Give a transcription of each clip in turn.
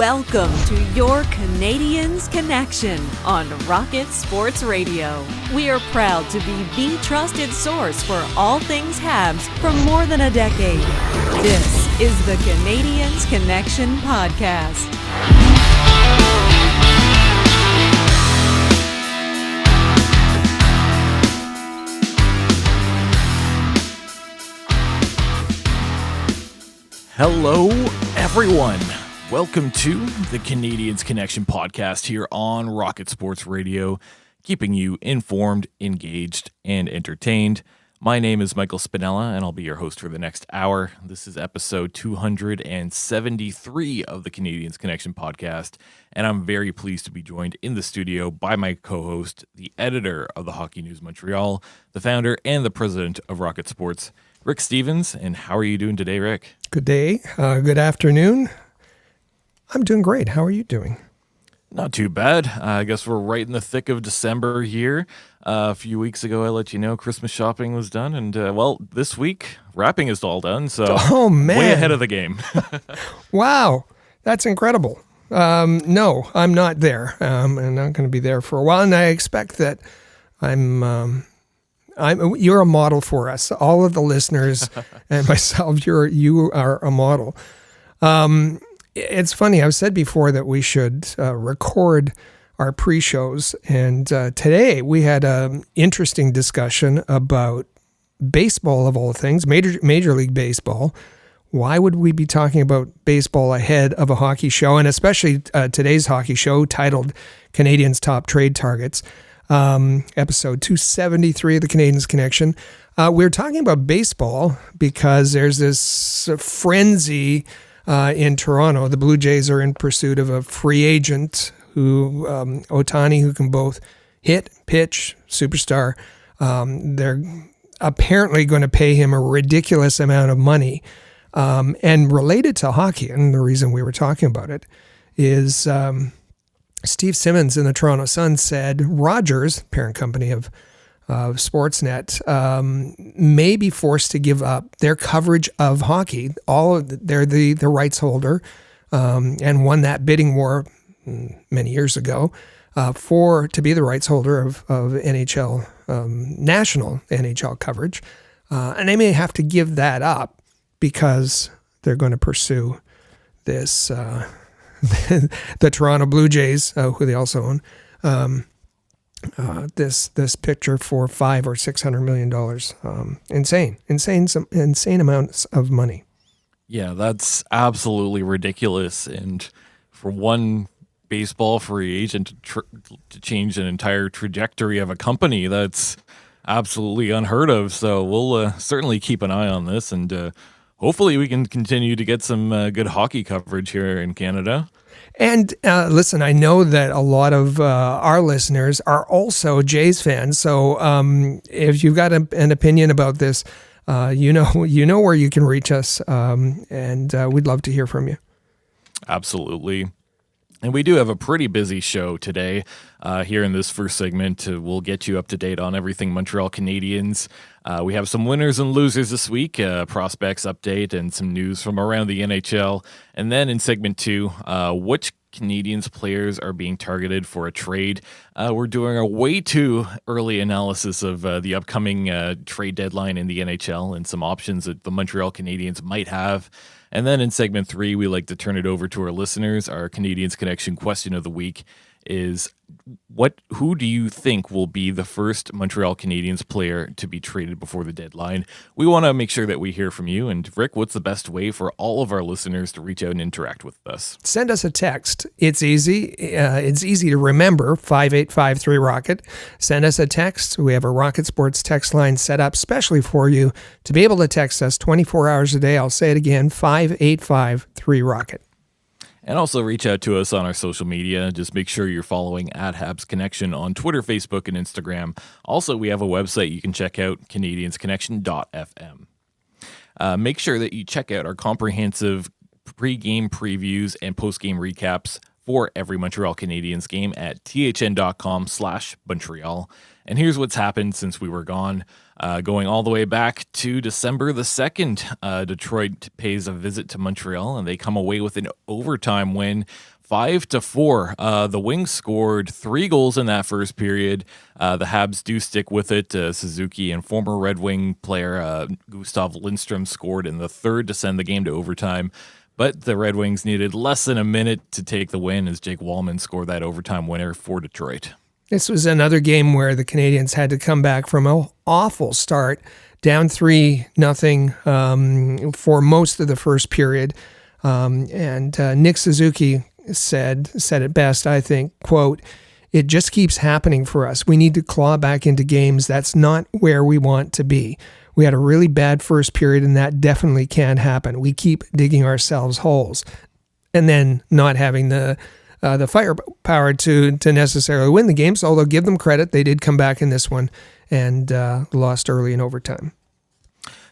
Welcome to your Canadiens Connection on Rocket Sports Radio. We are proud to be the trusted source for all things Habs for more than a decade. This is the Canadiens Connection podcast. Hello, everyone. Welcome to the Canadiens Connection podcast here on Rocket Sports Radio, keeping you informed, engaged, and entertained. My name is Michael Spinella, and I'll be your host for the next hour. This is episode 273 of the Canadiens Connection podcast, and I'm very pleased to be joined in the studio by my co-host, the editor of the Hockey News Montreal, the founder and the president of Rocket Sports, Rick Stevens. And how are you doing today, Rick? Good day. Good afternoon. I'm doing great. How are you doing? Not too bad. I guess we're right in the thick of December here. A few weeks ago, I let you know Christmas shopping was done. And, this week, wrapping is all done. So, way ahead of the game. Wow. That's incredible. No, I'm not there. I'm not going to be there for a while. And I expect that you're a model for us. All of the listeners and myself, you are a model. It's funny. I've said before that we should record our pre-shows, and today we had an interesting discussion about baseball of all things, Major League Baseball. Why would we be talking about baseball ahead of a hockey show, and especially today's hockey show titled Canadiens' Top Trade Targets, episode 273 of the Canadiens Connection. We're talking about baseball because there's this frenzy in Toronto. The Blue Jays are in pursuit of a free agent who, Ohtani, who can both hit, pitch, superstar. They're apparently going to pay him a ridiculous amount of money. And related to hockey, and the reason we were talking about it, is Steve Simmons in the Toronto Sun said Rogers, parent company of Sportsnet, may be forced to give up their coverage of hockey. They're the rights holder and won that bidding war many years ago to be the rights holder of NHL, national NHL coverage. And they may have to give that up because they're going to pursue this, the Toronto Blue Jays, who they also own, this picture for $500 or $600 million. Insane amounts of money. Yeah, that's absolutely ridiculous. And for one baseball free agent to change an entire trajectory of a company, that's absolutely unheard of. So we'll certainly keep an eye on this, and hopefully we can continue to get some good hockey coverage here in Canada. And listen, I know that a lot of our listeners are also Jays fans. So if you've got an opinion about this, you know where you can reach us, and we'd love to hear from you. Absolutely. And we do have a pretty busy show today here in this first segment. We'll get you up to date on everything Montreal Canadiens. We have some winners and losers this week, prospects update, and some news from around the NHL. And then in segment 2, which Canadiens players are being targeted for a trade. We're doing a way too early analysis of the upcoming trade deadline in the NHL and some options that the Montreal Canadiens might have. And then in segment 3, we like to turn it over to our listeners. Our Canadiens Connection question of the week is, who do you think will be the first Montreal Canadiens player to be traded before the deadline? We want to make sure that we hear from you. And Rick, what's the best way for all of our listeners to reach out and interact with us? Send us a text. It's easy. It's easy to remember, 5853-ROCKET. Send us a text. We have a Rocket Sports text line set up specially for you to be able to text us 24 hours a day. I'll say it again, 5853-ROCKET. And also reach out to us on our social media. Just make sure you're following at Habs Connection on Twitter, Facebook, and Instagram. Also, we have a website you can check out, canadiensconnection.fm. Make sure that you check out our comprehensive pre-game previews and post-game recaps for every Montreal Canadiens game at thn.com/Montreal. And here's what's happened since we were gone. Going all the way back to December the 2nd, Detroit pays a visit to Montreal, and they come away with an overtime win, 5-4. The Wings scored 3 goals in that first period. The Habs do stick with it. Suzuki and former Red Wing player Gustav Lindstrom scored in the third to send the game to overtime. But the Red Wings needed less than a minute to take the win as Jake Wallman scored that overtime winner for Detroit. This was another game where the Canadiens had to come back from an awful start, down 3-0 for most of the first period. And Nick Suzuki said it best, I think, quote, "It just keeps happening for us. We need to claw back into games. That's not where we want to be. We had a really bad first period, and that definitely can't happen. We keep digging ourselves holes." And then not having the firepower to necessarily win the games, although give them credit, they did come back in this one and lost early in overtime.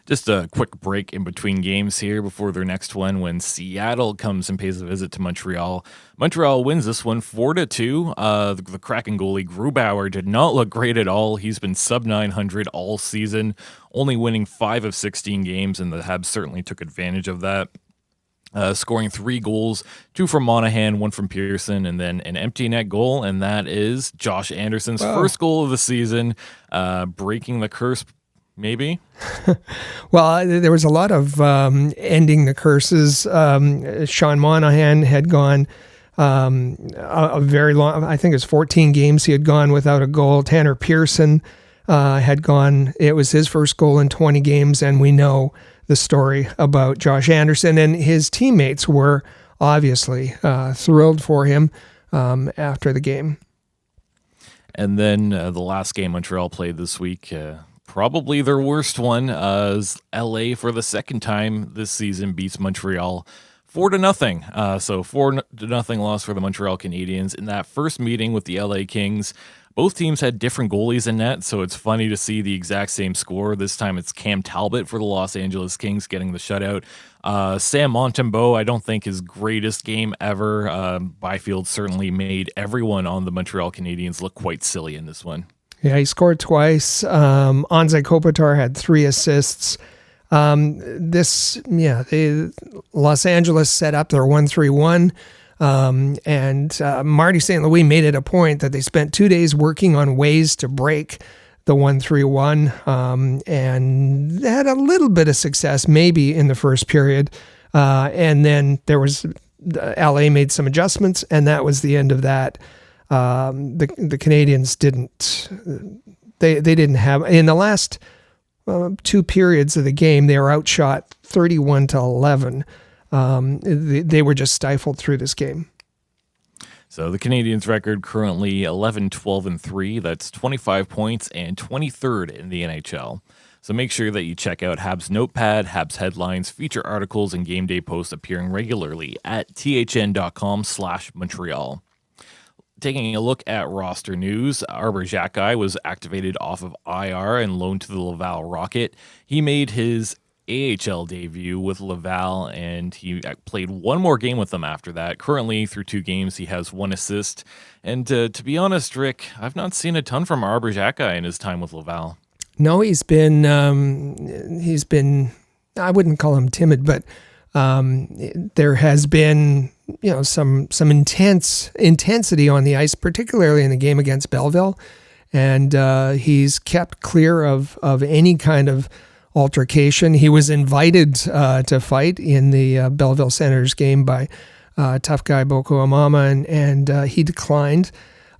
Just a quick break in between games here before their next one when Seattle comes and pays a visit to Montreal. Montreal wins this one 4-2. The Kraken goalie Grubauer did not look great at all. He's been sub-900 all season, only winning 5 of 16 games, and the Habs certainly took advantage of that. Scoring 3 goals, 2 from Monahan, 1 from Pearson, and then an empty net goal, and that is Josh Anderson's first goal of the season, breaking the curse. Maybe. Well, there was a lot of ending the curses. Sean Monahan had gone a very long, I think it was 14 games he had gone without a goal. Tanner Pearson had gone, it was his first goal in 20 games, and we know the story about Josh Anderson, and his teammates were obviously thrilled for him after the game. And then the last game Montreal played this week, probably their worst one, is LA for the second time this season beats Montreal 4-0. So 4-0 loss for the Montreal Canadiens. In that first meeting with the LA Kings, both teams had different goalies in net, so it's funny to see the exact same score. This time it's Cam Talbot for the Los Angeles Kings getting the shutout. Sam Montembeault, I don't think his greatest game ever. Byfield certainly made everyone on the Montreal Canadiens look quite silly in this one. Yeah, he scored twice. Anze Kopitar had 3 assists. Los Angeles set up their 1-3-1. And Marty St. Louis made it a point that they spent 2 days working on ways to break the 1-3-1, and had a little bit of success maybe in the first period. And then there was LA made some adjustments, and that was the end of that. The Canadiens didn't have, in the last 2 periods of the game, they were outshot 31-11. They were just stifled through this game. So the Canadiens' record currently 11-12-3. That's 25 points and 23rd in the NHL. So make sure that you check out Habs Notepad, Habs headlines, feature articles, and game day posts appearing regularly at thn.com/Montreal. Taking a look at roster news, Arber Xhekaj was activated off of IR and loaned to the Laval Rocket. He made his AHL debut with Laval, and he played 1 more game with them after that. Currently, through 2 games, he has 1 assist. And to be honest, Rick, I've not seen a ton from Arber Xhekaj in his time with Laval. No, he's been, I wouldn't call him timid, but there has been, some intensity on the ice, particularly in the game against Belleville. And he's kept clear of any kind of altercation. He was invited to fight in the Belleville Senators game by tough guy Boko Amama, and he declined.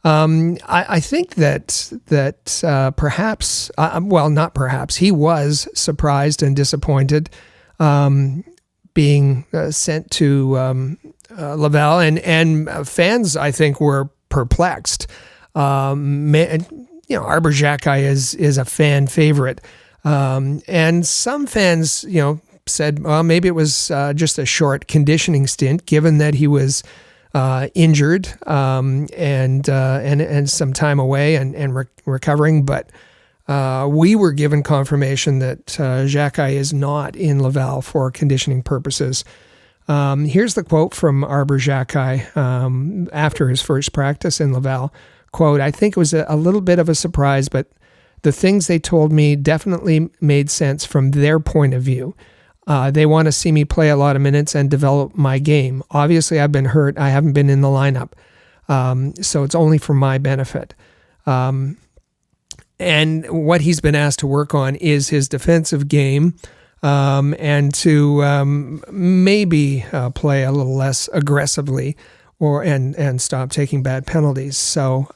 I think that perhaps, not perhaps, he was surprised and disappointed being sent to Laval, and fans, I think, were perplexed. Arber Xhekaj is a fan favorite. And some fans, said, well, maybe it was just a short conditioning stint, given that he was injured and some time away and recovering. But we were given confirmation that Xhekaj is not in Laval for conditioning purposes. Here's the quote from Arber Xhekaj after his first practice in Laval. Quote, "I think it was a little bit of a surprise, but the things they told me definitely made sense from their point of view. They want to see me play a lot of minutes and develop my game. Obviously, I've been hurt. I haven't been in the lineup. So it's only for my benefit. And what he's been asked to work on is his defensive game, and to maybe play a little less aggressively, and stop taking bad penalties. So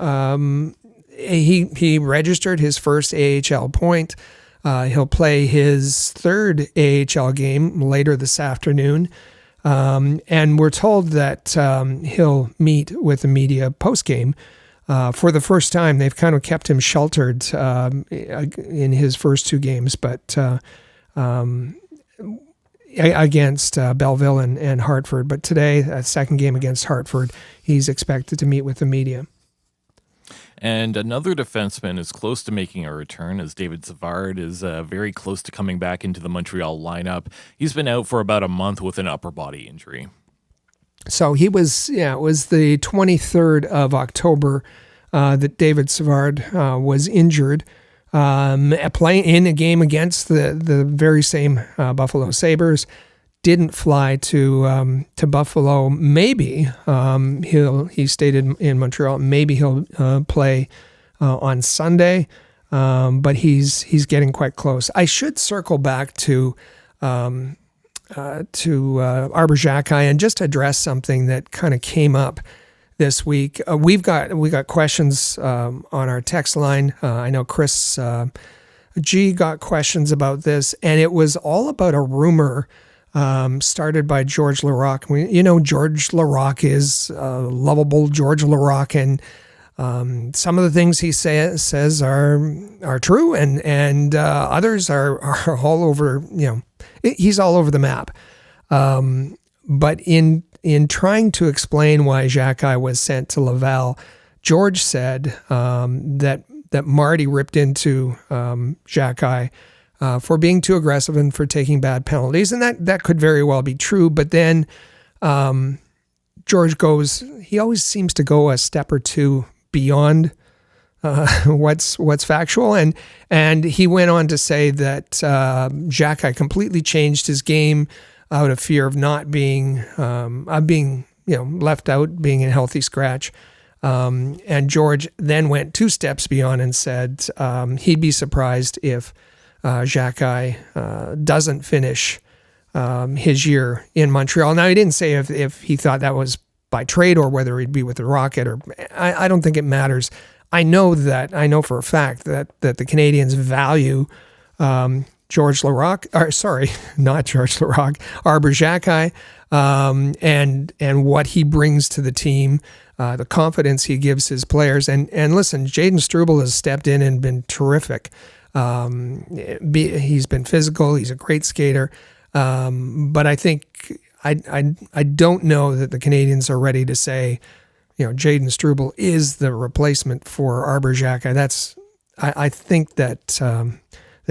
he registered his first AHL point. He'll play his third AHL game later this afternoon. And we're told that he'll meet with the media post-game. For the first time, they've kind of kept him sheltered in his first two games, but against Belleville and Hartford. But today, a second game against Hartford, he's expected to meet with the media. And another defenseman is close to making a return, as David Savard is very close to coming back into the Montreal lineup. He's been out for about a month with an upper body injury. So it was the 23rd of October that David Savard was injured, playing in a game against the very same Buffalo Sabres. Didn't fly to Buffalo. Maybe he stated in Montreal. Maybe he'll play on Sunday, but he's getting quite close. I should circle back to Arber Xhekaj and just address something that kind of came up this week. We got questions on our text line. I know Chris G got questions about this, and it was all about a rumor started by George Laraque. George Laraque is lovable George Laraque, and some of the things he says are true, and others are all over. He's all over the map. But in trying to explain why Xhekaj was sent to Laval, George said that Marty ripped into Xhekaj for being too aggressive and for taking bad penalties. And that could very well be true. But then George he always seems to go a step or two beyond what's factual. And he went on to say that Xhekaj completely changed his game out of fear of not being left out, being a healthy scratch. And George then went two steps beyond and said he'd be surprised if Xhekaj doesn't finish his year in Montreal. Now, he didn't say if he thought that was by trade or whether he'd be with the Rocket, or I don't think it matters. I know for a fact that the Canadiens value George Laraque, sorry, not George Laraque, Arber Xhekaj, and what he brings to the team, the confidence he gives his players. And listen, Jayden Struble has stepped in and been terrific. He's been physical. He's a great skater. But I think I don't know that the Canadiens are ready to say, Jayden Struble is the replacement for Arber Xhekaj. I think that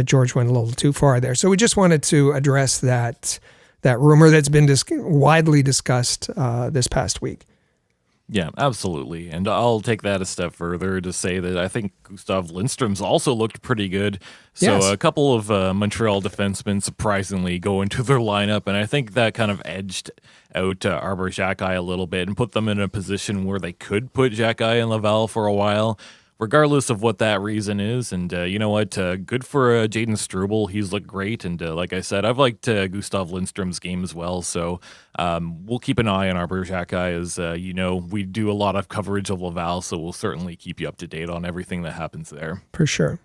George went a little too far there. So we just wanted to address that rumor that's been widely discussed this past week. Yeah, absolutely. And I'll take that a step further to say that I think Gustav Lindstrom's also looked pretty good. So yes. A couple of Montreal defensemen surprisingly go into their lineup, and I think that kind of edged out Arber Xhekaj a little bit and put them in a position where they could put Xhekaj in Laval for a while, regardless of what that reason is. And you know what? Good for Jayden Struble. He's looked great. And like I said, I've liked Gustav Lindstrom's game as well. So we'll keep an eye on Arber Xhekaj. As we do a lot of coverage of Laval, so we'll certainly keep you up to date on everything that happens there. For sure.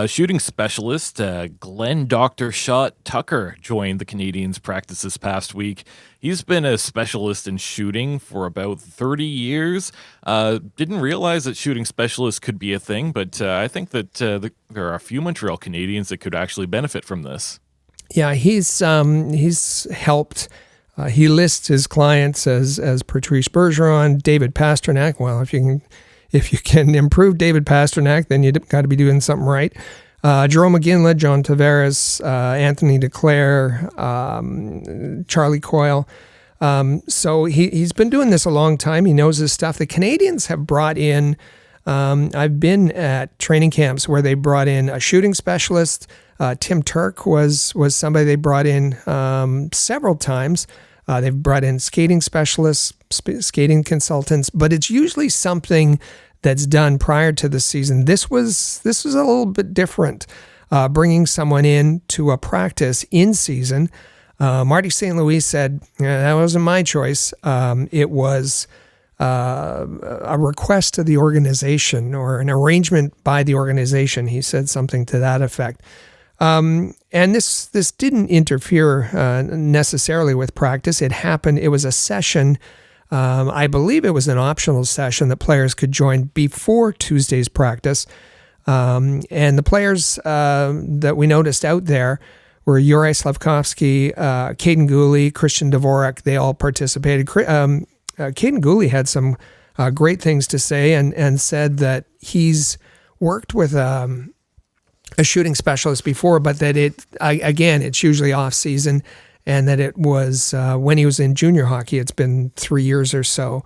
Shooting specialist Glenn Dr. Shot Tucker joined the Canadiens practice this past week. He's been a specialist in shooting for about 30 years. Didn't realize that shooting specialist could be a thing, but I think that there are a few Montreal Canadiens that could actually benefit from this. Yeah, he's helped. He lists his clients as Patrice Bergeron, David Pastrnak. Well, if you can improve David Pastrnak, then you got to be doing something right. Jerome McGinley, John Tavares, Anthony Duclair, Charlie Coyle. So he's been doing this a long time. He knows his stuff. The Canadiens have brought in I've been at training camps where they brought in a shooting specialist. Tim Turk was somebody they brought in several times. They've brought in skating specialists, skating consultants, but it's usually something that's done prior to the season. This was a little bit different, bringing someone in to a practice in season. Marty St. Louis said, that wasn't my choice. It was a request to the organization or an arrangement by the organization. He said something to that effect. And this didn't interfere necessarily with practice. It happened. It was a session. I believe it was an optional session that players could join before Tuesday's practice. And the players that we noticed out there were Juraj Slafkovsky, Caden Gooley, Christian Dvorak. They all participated. Caden Gooley had some great things to say and said that he's worked with a shooting specialist before, but that it's usually off season, and that it was when he was in junior hockey. It's been 3 years or so.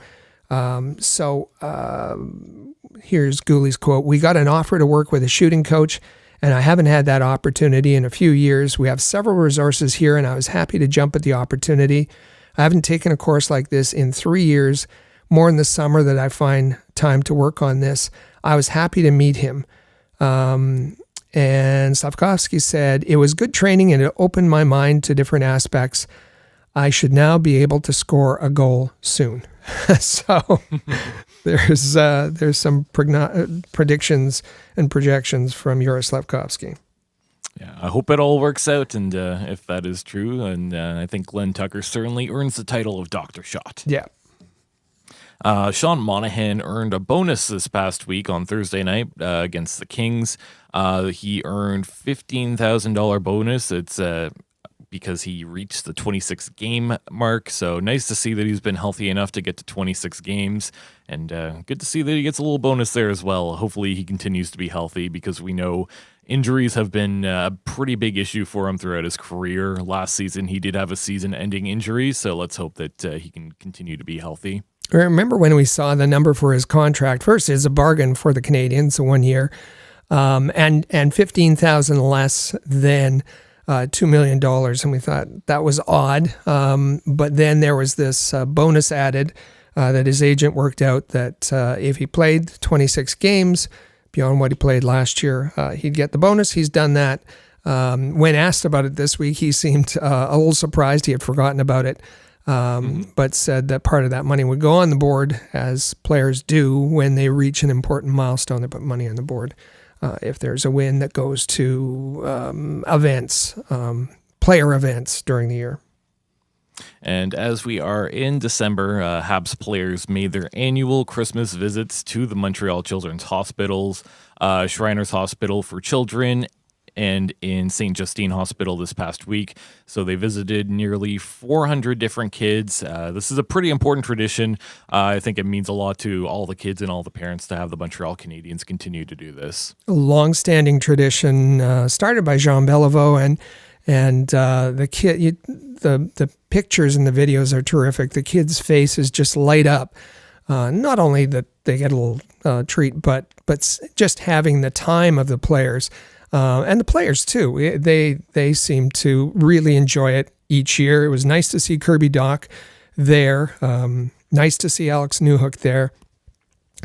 Here's Gooley's quote: "We got an offer to work with a shooting coach, and I haven't had that opportunity in a few years. We have several resources here, and I was happy to jump at the opportunity. I haven't taken a course like this in 3 years, more in the summer that I find time to work on this. I was happy to meet him." And Slafkovsky said, "It was good training and it opened my mind to different aspects. I should now be able to score a goal soon." So there's some predictions and projections from Juraj Slafkovsky. Yeah, I hope it all works out, and if that is true, and I think Glenn Tucker certainly earns the title of Dr. Shot. Yeah. Sean Monahan earned a bonus this past week on Thursday night against the Kings. He earned $15,000 bonus. It's because he reached the 26 game mark. So nice to see that he's been healthy enough to get to 26 games, and good to see that he gets a little bonus there as well. Hopefully he continues to be healthy, because we know injuries have been a pretty big issue for him throughout his career. Last season he did have a season-ending injury, so let's hope that he can continue to be healthy. I remember when we saw the number for his contract. First, it's a bargain for the Canadiens, 1 year, and $15,000 less than $2 million, and we thought that was odd. But then there was this bonus added that his agent worked out that if he played 26 games beyond what he played last year, he'd get the bonus. He's done that. When asked about it this week, he seemed a little surprised. He had forgotten about it. But said that part of that money would go on the board, as players do when they reach an important milestone. They put money on the board if there's a win that goes to events, player events during the year. And as we are in December, Habs players made their annual Christmas visits to the Montreal Children's Hospitals, Shriners Hospital for Children, and in St. Justine Hospital this past week. So they visited nearly 400 different kids. This is a pretty important tradition. I think it means a lot to all the kids and all the parents to have the Montreal Canadiens continue to do this. A long-standing tradition started by Jean Beliveau, and the kid, the pictures and the videos are terrific. The kids' faces just light up. Not only that they get a little treat, but just having the time of the players. And the players too. They seem to really enjoy it each year. It was nice to see Kirby Dach there. Nice to see Alex Newhook there.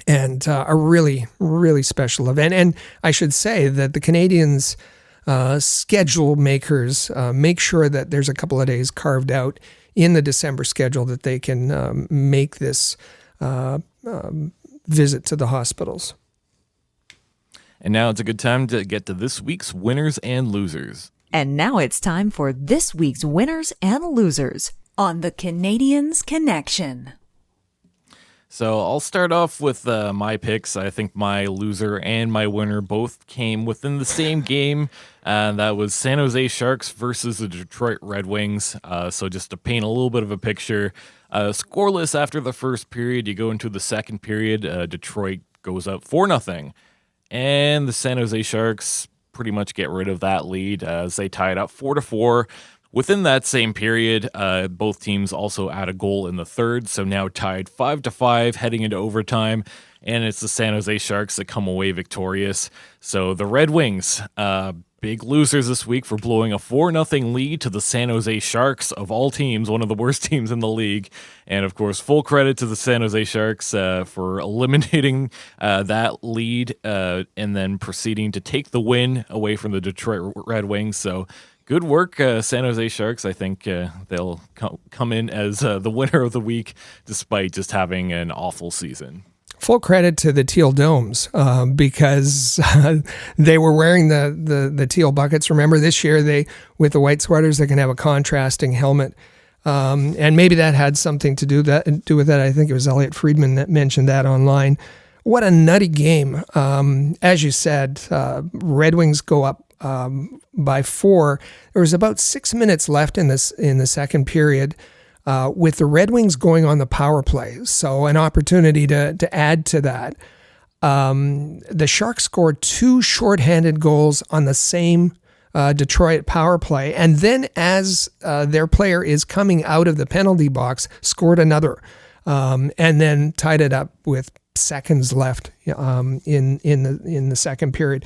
And a really, really special event. And I should say that the Canadiens schedule makers make sure that there's a couple of days carved out in the December schedule that they can make this visit to the hospitals. And now it's a good time to get to this week's winners and losers. And now it's time for this week's winners and losers on the Canadiens Connection. So I'll start off with my picks. I think my loser and my winner both came within the same game. That was San Jose Sharks versus the Detroit Red Wings. So just to paint a little bit of a picture, scoreless after the first period, you go into the second period, Detroit goes up 4-0. And the San Jose Sharks pretty much get rid of that lead as they tie it up 4-4 Within that same period, both teams also add a goal in the third, so now tied 5-5 heading into overtime, and it's the San Jose Sharks that come away victorious. So the Red Wings, big losers this week for blowing a 4-0 lead to the San Jose Sharks, of all teams, one of the worst teams in the league. And of course, full credit to the San Jose Sharks for eliminating that lead and then proceeding to take the win away from the Detroit Red Wings. So good work, San Jose Sharks. I think they'll come in as the winner of the week despite just having an awful season. Full credit to the teal domes because they were wearing the teal buckets. Remember this year, with the white sweaters, they can have a contrasting helmet. And maybe that had something to do with that. I think it was Elliot Friedman that mentioned that online. What a nutty game. As you said, Red Wings go up by 4. There was about 6 minutes left in the second period. With the Red Wings going on the power play. So an opportunity to add to that. The Sharks scored 2 shorthanded goals on the same Detroit power play. And then as their player is coming out of the penalty box, scored another. And then tied it up with seconds left in the second period.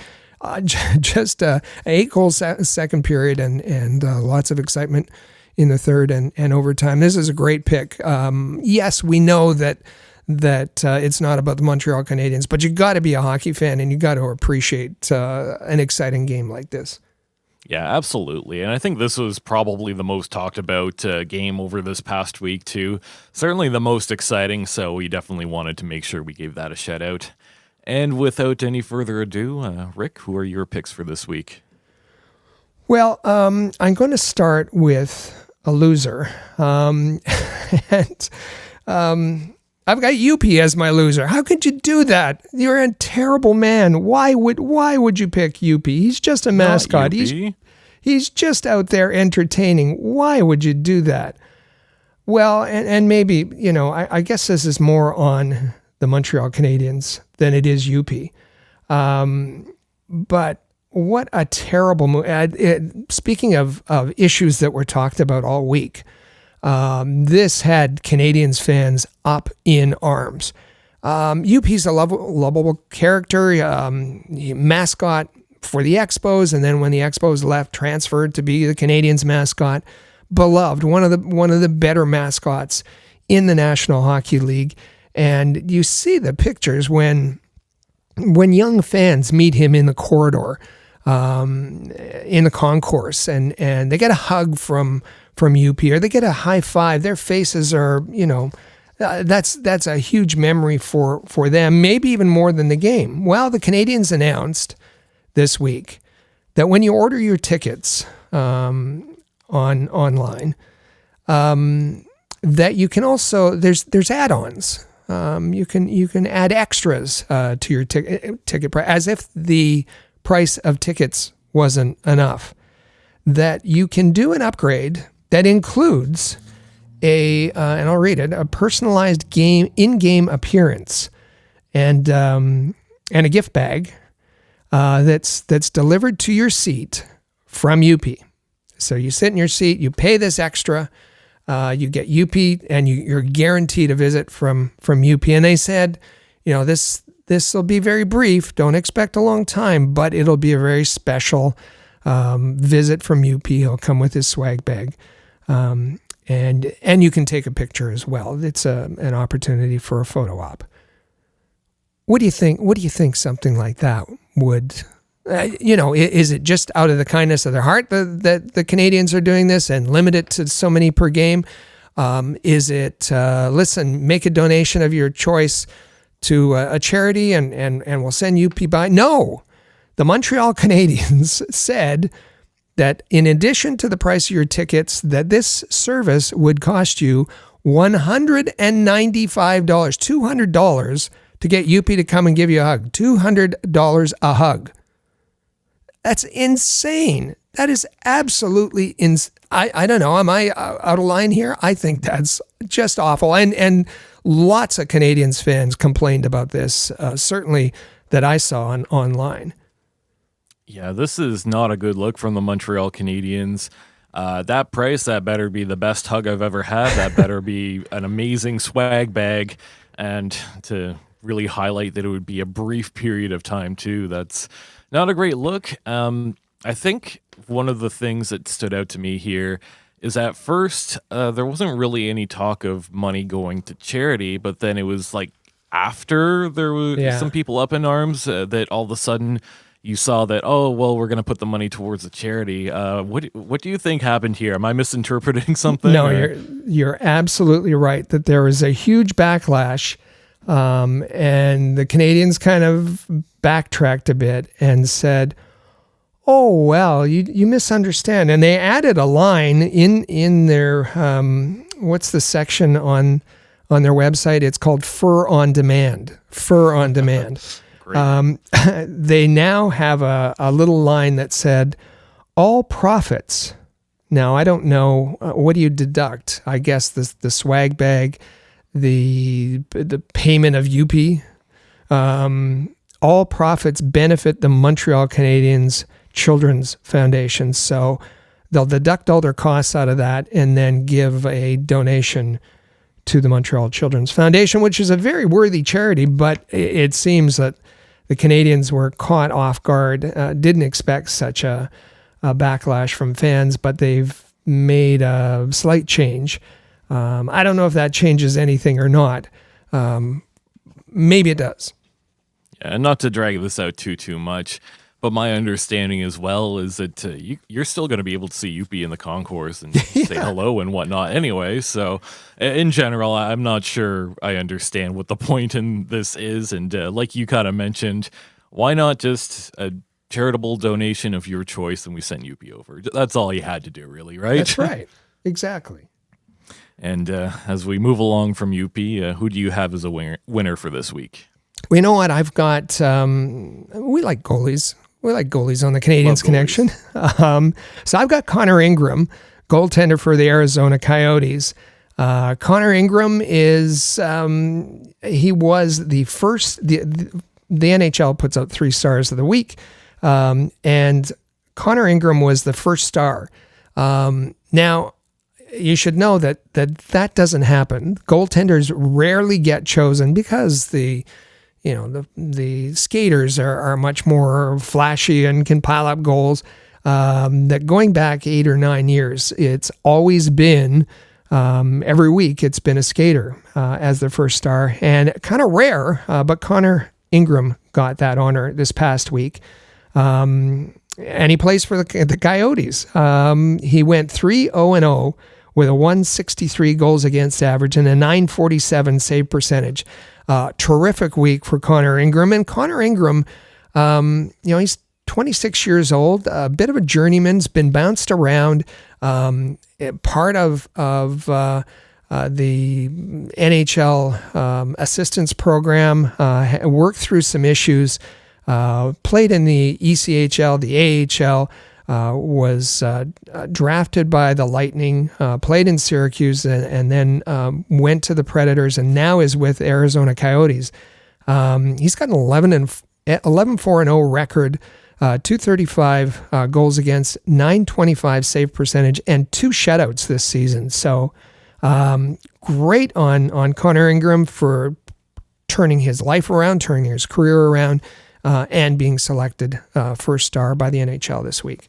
Just an 8-goal second period and lots of excitement in the third and overtime. This is a great pick. Yes, we know that it's not about the Montreal Canadiens, but you got to be a hockey fan and you got to appreciate an exciting game like this. Yeah, absolutely. And I think this was probably the most talked about game over this past week too. Certainly the most exciting, so we definitely wanted to make sure we gave that a shout out. And without any further ado, Rick, who are your picks for this week? Well, I'm going to start with a loser. And I've got Youppi as my loser. How could you do that? You're a terrible man. Why would you pick Youppi? He's just a mascot. He's just out there entertaining. Why would you do that? Well, and maybe, I guess this is more on the Montreal Canadiens than it is Youppi. But what a terrible move. Speaking of issues that were talked about all week, this had Canadiens fans up in arms. Youppi's a lovable character, mascot for the Expos, and then when the Expos left, transferred to be the Canadiens mascot. Beloved, one of the better mascots in the National Hockey League. And you see the pictures when young fans meet him in the corridor, in the concourse, and they get a hug from Youppi, or they get a high five. Their faces are, that's a huge memory for them, maybe even more than the game. Well, the Canadiens announced this week that when you order your tickets online, that you can also there's add-ons. You can add extras to your ticket price, as if the price of tickets wasn't enough. That you can do an upgrade that includes and I'll read it, a personalized in-game appearance and a gift bag that's delivered to your seat from Youppi. So you sit in your seat, you pay this extra. You get Youppi, and you're guaranteed a visit from Youppi. And they said, this will be very brief. Don't expect a long time, but it'll be a very special visit from Youppi. He'll come with his swag bag, and you can take a picture as well. It's an opportunity for a photo op. What do you think? What do you think something like that would? Is it just out of the kindness of their heart that the Canadiens are doing this and limit it to so many per game? Is it, make a donation of your choice to a charity and we'll send Youppi by? No, the Montreal Canadiens said that in addition to the price of your tickets, that this service would cost you $195, $200 to get Youppi to come and give you a hug. $200 a hug. That's insane. That is absolutely I don't know. Am I out of line here? I think that's just awful. And lots of Canadiens fans complained about this, certainly that I saw online. Yeah, this is not a good look from the Montreal Canadiens. That price, that better be the best hug I've ever had. That better be an amazing swag bag. And to really highlight that it would be a brief period of time, too, that's not a great look. I think one of the things that stood out to me here is at first there wasn't really any talk of money going to charity, but then it was like after there were some people up in arms that all of a sudden you saw that, oh, well, we're going to put the money towards the charity. What do you think happened here? Am I misinterpreting something? No, you're absolutely right that there was a huge backlash, and the Canadiens kind of backtracked a bit and said, oh, well, you misunderstand. And they added a line in their, what's the section on their website? It's called Fur on Demand. Fur on Demand. They now have a little line that said, all profits. Now, I don't know, what do you deduct? I guess the swag bag, the payment of UP. All profits benefit the Montreal Canadiens Children's Foundation. So they'll deduct all their costs out of that and then give a donation to the Montreal Children's Foundation, which is a very worthy charity, but it seems that the Canadiens were caught off guard, didn't expect such a backlash from fans, but they've made a slight change. I don't know if that changes anything or not. Maybe it does. Yeah, and not to drag this out too much, but my understanding as well is that you're still going to be able to see UP in the concourse and say hello and whatnot anyway. So in general, I'm not sure I understand what the point in this is. And like you kind of mentioned, why not just a charitable donation of your choice and we send UP over? That's all you had to do, really, right? That's right. Exactly. And as we move along from UP, who do you have as a winner for this week? Well, you know what? I've got, we like goalies. We like goalies on the Canadiens Connection. So I've got Connor Ingram, goaltender for the Arizona Coyotes. Connor Ingram is, he was the first, the NHL puts out 3 stars of the week. And Connor Ingram was the first star. Now, you should know that doesn't happen. Goaltenders rarely get chosen because the skaters are much more flashy and can pile up goals. That going back 8 or 9 years, it's always been, every week, it's been a skater as the first star. And kind of rare, but Connor Ingram got that honor this past week. And he plays for the Coyotes. He went 3-0-0 with a 163 goals against average and a 947 save percentage. Terrific week for Connor Ingram. And Connor Ingram, he's 26 years old, a bit of a journeyman, has been bounced around, part of the NHL assistance program, worked through some issues, played in the ECHL, the AHL, was drafted by the Lightning, played in Syracuse, and then went to the Predators, and now is with Arizona Coyotes. He's got an 11-4-0 record, 235 goals against, 925 save percentage, and 2 shutouts this season. So great on Connor Ingram for turning his life around, turning his career around, and being selected first star by the NHL this week.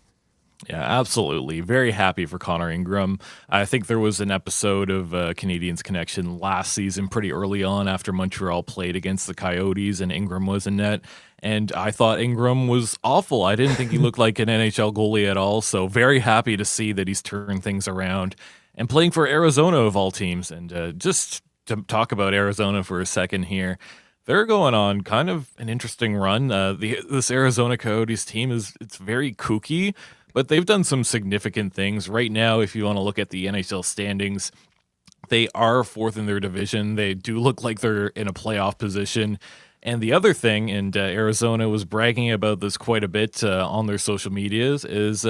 Yeah, absolutely. Very happy for Connor Ingram. I think there was an episode of Canadiens Connection last season, pretty early on after Montreal played against the Coyotes and Ingram was in net. And I thought Ingram was awful. I didn't think he looked like an NHL goalie at all. So very happy to see that he's turned things around and playing for Arizona of all teams. And just to talk about Arizona for a second here, they're going on kind of an interesting run. This Arizona Coyotes team it's very kooky, but they've done some significant things. Right now, if you want to look at the NHL standings, they are 4th in their division. They do look like they're in a playoff position. And the other thing, and Arizona was bragging about this quite a bit on their social medias, is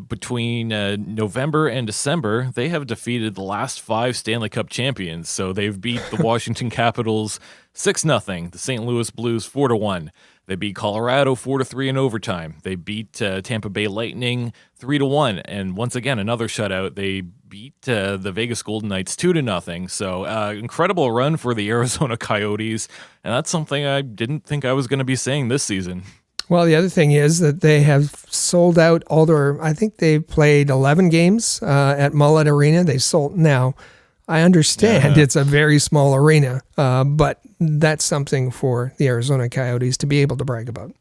between November and December, they have defeated the last 5 Stanley Cup champions. So they've beat the Washington Capitals 6-0, the St. Louis Blues 4-1, They beat Colorado 4-3 in overtime. They beat Tampa Bay Lightning 3-1, and once again another shutout. They beat the Vegas Golden Knights 2-0. So incredible run for the Arizona Coyotes, and that's something I didn't think I was going to be saying this season. Well, the other thing is that they have sold out all their, I think they've played 11 games at Mullet Arena. They sold, now, I understand it's a very small arena, but that's something for the Arizona Coyotes to be able to brag about.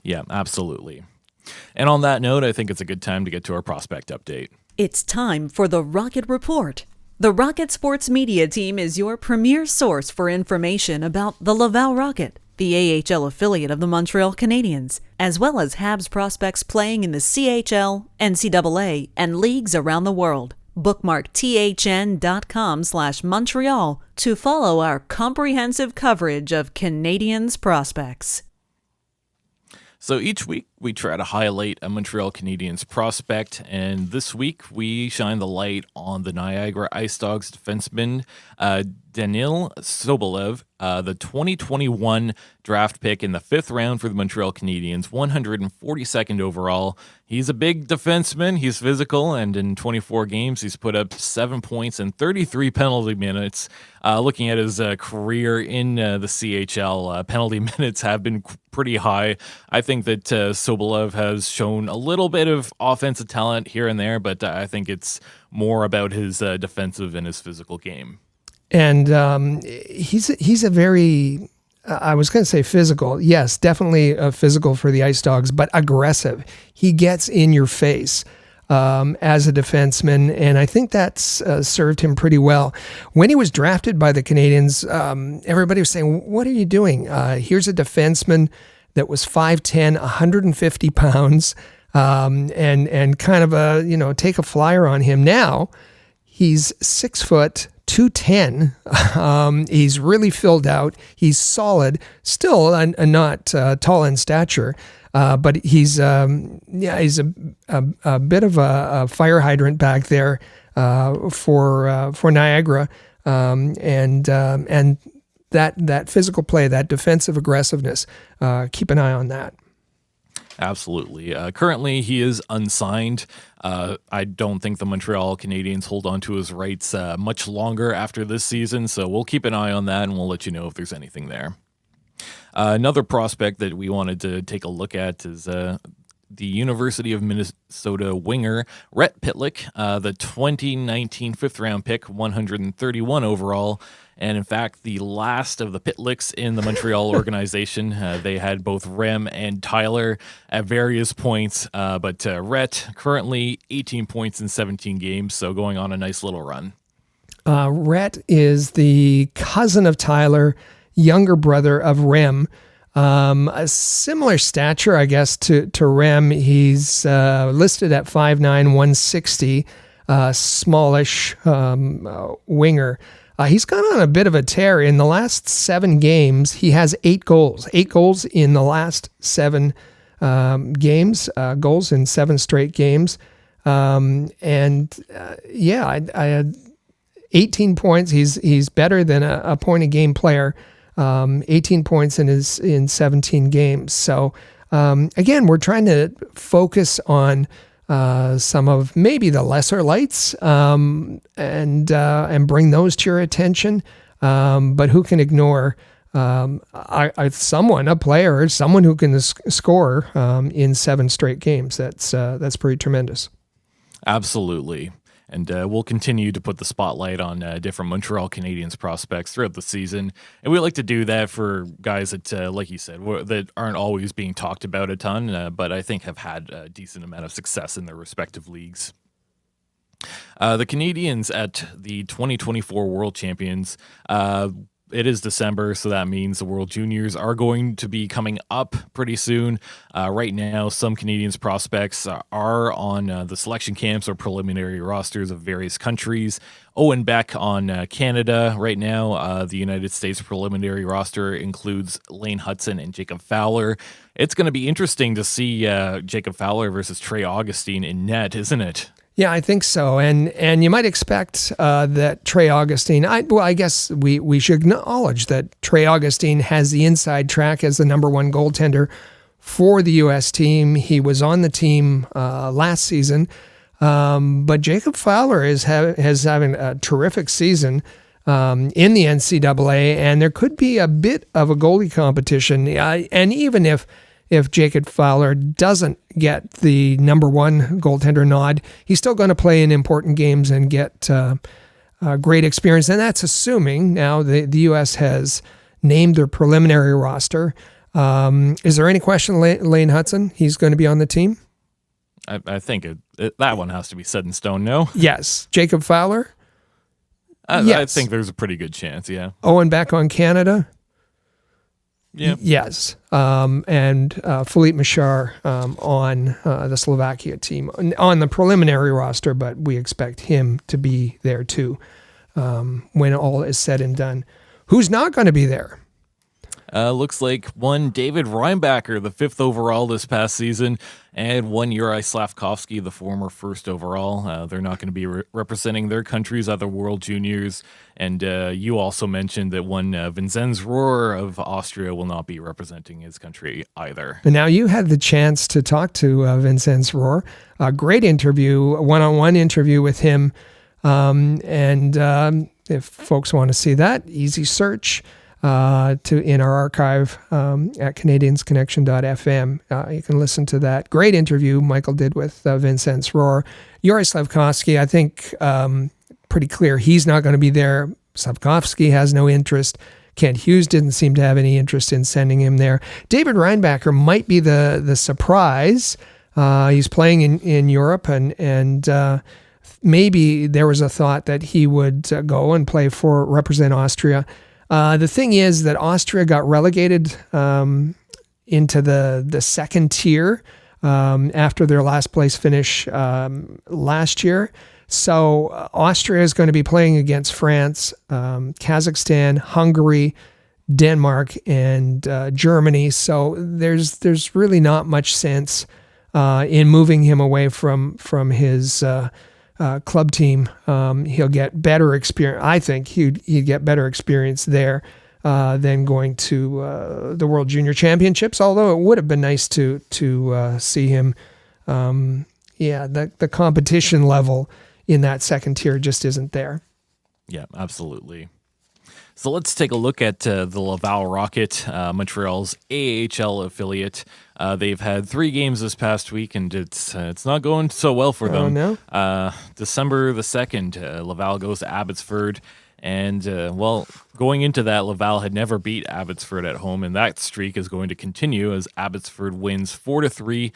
Yeah, absolutely. And on that note, I think it's a good time to get to our prospect update. It's time for the Rocket Report. The Rocket Sports Media Team is your premier source for information about the Laval Rocket, the AHL affiliate of the Montreal Canadiens, as well as Habs prospects playing in the CHL, NCAA, and leagues around the world. Bookmark thn.com/Montreal to follow our comprehensive coverage of Canadiens prospects. So each week we try to highlight a Montreal Canadiens prospect, and this week we shine the light on the Niagara Ice Dogs defenseman Deniil Sobolev, the 2021 draft pick in the 5th round for the Montreal Canadiens, 142nd overall. He's a big defenseman, he's physical, and in 24 games he's put up 7 points and 33 penalty minutes. Looking at his career in the CHL, penalty minutes have been pretty high. I think that Sobolev has shown a little bit of offensive talent here and there, but I think it's more about his defensive and his physical game. And he's a very, I was going to say physical. Yes, definitely physical for the Ice Dogs, but aggressive. He gets in your face as a defenseman, and I think that's served him pretty well. When he was drafted by the Canadiens, everybody was saying, what are you doing? Here's a defenseman that was 5'10", 150 pounds, and kind of a, take a flyer on him. Now, he's 6 foot, 210. He's really filled out. He's solid, still not tall in stature, but he's a bit of a fire hydrant back there for Niagara, and that physical play, that defensive aggressiveness. Keep an eye on that. Absolutely. Currently, he is unsigned. I don't think the Montreal Canadiens hold on to his rights much longer after this season, so we'll keep an eye on that, and we'll let you know if there's anything there. Another prospect that we wanted to take a look at is the University of Minnesota winger, Rhett Pitlick, the 2019 5th-round pick, 131 overall. And in fact, the last of the Pitlicks in the Montreal organization, they had both Rem and Tyler at various points. But Rhett currently 18 points in 17 games, so going on a nice little run. Rhett is the cousin of Tyler, younger brother of Rem. A similar stature, I guess, to Rem. He's listed at 5'9", 160, smallish winger. He's gone on a bit of a tear. In the last 7 games, he has 8 goals. 8 goals in the last 7 games, goals in 7 straight games. I had 18 points. He's better than a point-a-game player. 18 points in 17 games. So, again, we're trying to focus on some of maybe the lesser lights, and bring those to your attention. But who can ignore a player, someone who can score in 7 straight games? That's pretty tremendous. Absolutely. And we'll continue to put the spotlight on different Montreal Canadiens prospects throughout the season. And we like to do that for guys that, like you said, that aren't always being talked about a ton, but I think have had a decent amount of success in their respective leagues. The Canadiens at the 2024 World Champions, it is December, so that means the World Juniors are going to be coming up pretty soon. Right now, some Canadiens prospects are on the selection camps or preliminary rosters of various countries. Owen Beck on Canada right now. The United States preliminary roster includes Lane Hudson and Jacob Fowler. It's going to be interesting to see Jacob Fowler versus Trey Augustine in net, isn't it? Yeah, I think so, and you might expect that Trey Augustine. I guess we should acknowledge that Trey Augustine has the inside track as the number one goaltender for the U.S. team. He was on the team last season, but Jacob Fowler is having a terrific season in the NCAA, and there could be a bit of a goalie competition. And even if Jacob Fowler doesn't get the number one goaltender nod, he's still going to play in important games and get great experience. And that's assuming now the U.S. has named their preliminary roster. Is there any question, Lane Hudson, he's going to be on the team? I think that one has to be set in stone, no? Yes. Jacob Fowler? Yes. I think there's a pretty good chance, yeah. Owen back on Canada? Yeah. Yes. And Philippe Michard on the Slovakia team on the preliminary roster, but we expect him to be there too when all is said and done. Who's not going to be there? Looks like one David Reinbacher, the 5th overall this past season, and one Juraj Slafkovsky, the former 1st overall. They're not going to be representing their countries at the World Juniors. And you also mentioned that one Vincenz Rohr of Austria will not be representing his country either. And now you had the chance to talk to Vincenz Rohr. A great interview, one-on-one interview with him. If folks want to see that, easy search. In our archive at CanadiensConnection.fm. You can listen to that. Great interview Michael did with Vincenz Rohr. Juraj Slafkovsky, I think pretty clear he's not going to be there. Slafkovsky has no interest. Kent Hughes didn't seem to have any interest in sending him there. David Reinbacher might be the surprise. He's playing in Europe, and maybe there was a thought that he would go and represent Austria. The thing is that Austria got relegated into the second tier after their last place finish last year. So Austria is going to be playing against France, Kazakhstan, Hungary, Denmark, and Germany. So there's really not much sense in moving him away from his club team. He'll get better experience. I think he'd get better experience there than going to the World Junior Championships. Although it would have been nice to see him. The competition level in that second tier just isn't there. Yeah, absolutely. So let's take a look at the Laval Rocket, Montreal's AHL affiliate. They've had 3 games this past week, and it's not going so well for them. Oh, no? December the 2nd, Laval goes to Abbotsford. And, going into that, Laval had never beat Abbotsford at home, and that streak is going to continue as Abbotsford wins 4-3.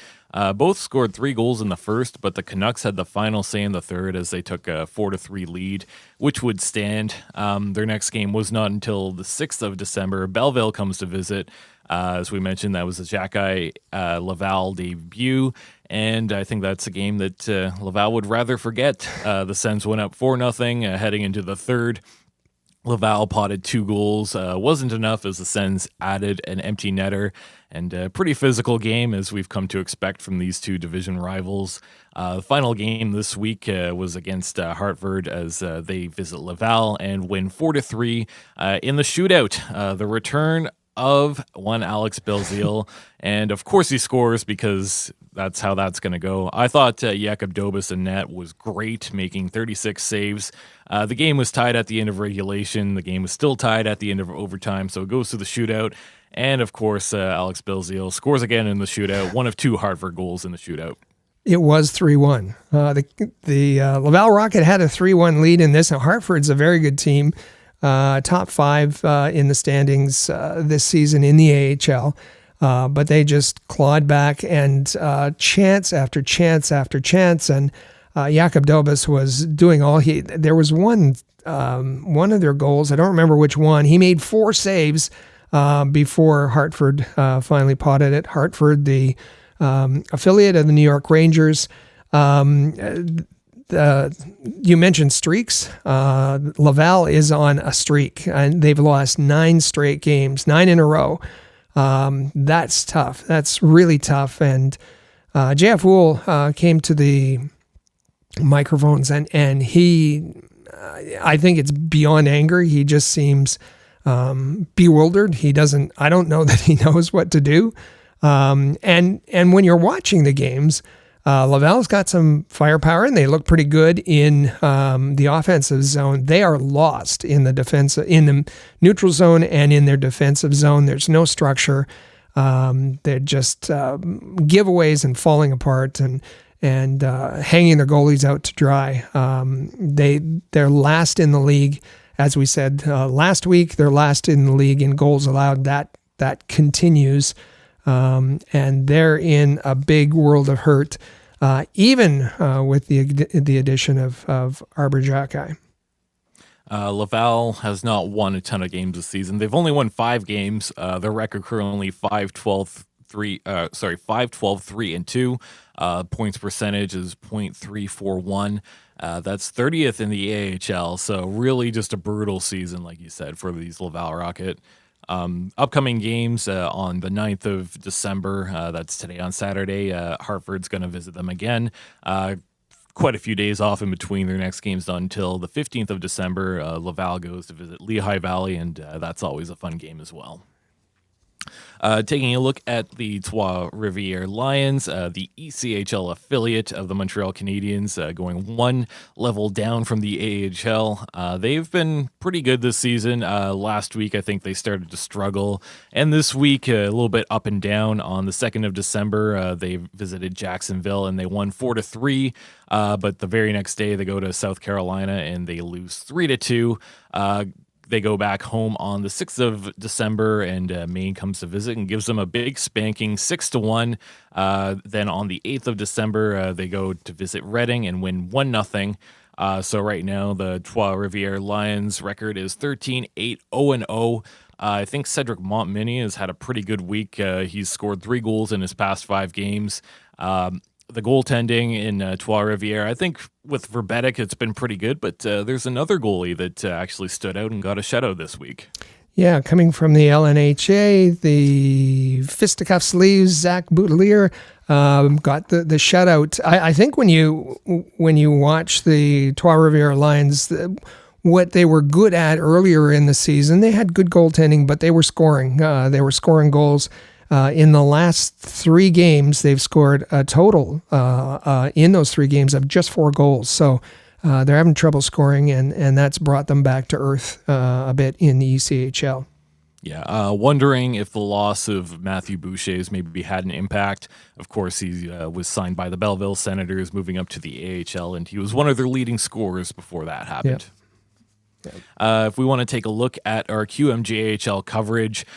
Both scored 3 goals in the first, but the Canucks had the final say in the third as they took a 4-3 lead, which would stand. Their next game was not until the 6th of December. Belleville comes to visit. As we mentioned, that was the Xhekaj Laval debut, and I think that's a game that Laval would rather forget. The Sens went up 4-0 heading into the third. Laval potted 2 goals. Wasn't enough as the Sens added an empty netter, and a pretty physical game as we've come to expect from these 2 division rivals. The final game this week was against Hartford as they visit Laval and win 4-3 in the shootout. The return of one Alex Belzile, and of course he scores because that's how that's going to go. I thought Jakub Dobas in net was great, making 36 saves. The game was tied at the end of regulation. The game was still tied at the end of overtime, so it goes to the shootout. And of course, Alex Belzile scores again in the shootout, one of 2 Hartford goals in the shootout. It was 3-1. The Laval Rocket had a 3-1 lead in this. Now, Hartford's a very good team. Top 5 in the standings this season in the AHL, but they just clawed back and chance after chance after chance. And Jakub Dobas was doing there was one of their goals. I don't remember which one. He made 4 saves before Hartford finally potted it. Hartford, the affiliate of the New York Rangers. You mentioned streaks. Laval is on a streak, and they've lost 9 straight games, 9 in a row. That's tough. That's really tough. And J.F. Wool came to the microphones, and he, I think it's beyond anger. He just seems bewildered. I don't know that he knows what to do. And when you're watching the games, Laval's got some firepower, and they look pretty good in the offensive zone. They are lost in the neutral zone and in their defensive zone. There's no structure. They're just giveaways and falling apart and hanging their goalies out to dry. They're last in the league, as we said last week. They're last in the league in goals allowed. That continues. And they're in a big world of hurt, even with the addition of Arber Xhekaj. Laval has not won a ton of games this season. They've only won 5 games. Their record currently 5-12-3-2. Points percentage is .341. That's 30th in the AHL. So really just a brutal season, like you said, for these Laval Rocket. Upcoming games on the 9th of December, that's today on Saturday, Hartford's going to visit them again. Quite a few days off in between their next games until the 15th of December. Laval goes to visit Lehigh Valley, and that's always a fun game as well. Taking a look at the Trois-Rivières Lions, the ECHL affiliate of the Montreal Canadiens, going one level down from the AHL. They've been pretty good this season. Last week, I think they started to struggle. And this week, a little bit up and down. On the 2nd of December, they visited Jacksonville and they won 4-3. But the very next day, they go to South Carolina and they lose 3-2. They go back home on the 6th of December, and Maine comes to visit and gives them a big spanking 6-1. Then on the 8th of December, they go to visit Reading and win 1-0. So right now, the Trois-Rivières Lions record is 13-8-0-0. I think Cedric Montminy has had a pretty good week. He's scored 3 goals in his past 5 games. The goaltending in Trois-Rivières, I think with Verbetic, it's been pretty good, but there's another goalie that actually stood out and got a shutout this week. Yeah, coming from the LNHA, the fisticuff sleeves, Zach Boutelier got the shutout. I think when you watch the Trois-Rivières Lions, what they were good at earlier in the season, they had good goaltending, but they were scoring. They were scoring goals. In the last 3 games, they've scored a total in those 3 games of just 4 goals. So they're having trouble scoring, and that's brought them back to earth a bit in the ECHL. Yeah, wondering if the loss of Matthew Boucher's maybe had an impact. Of course, he was signed by the Belleville Senators, moving up to the AHL, and he was one of their leading scorers before that happened. Yeah. If we want to take a look at our QMJHL coverage,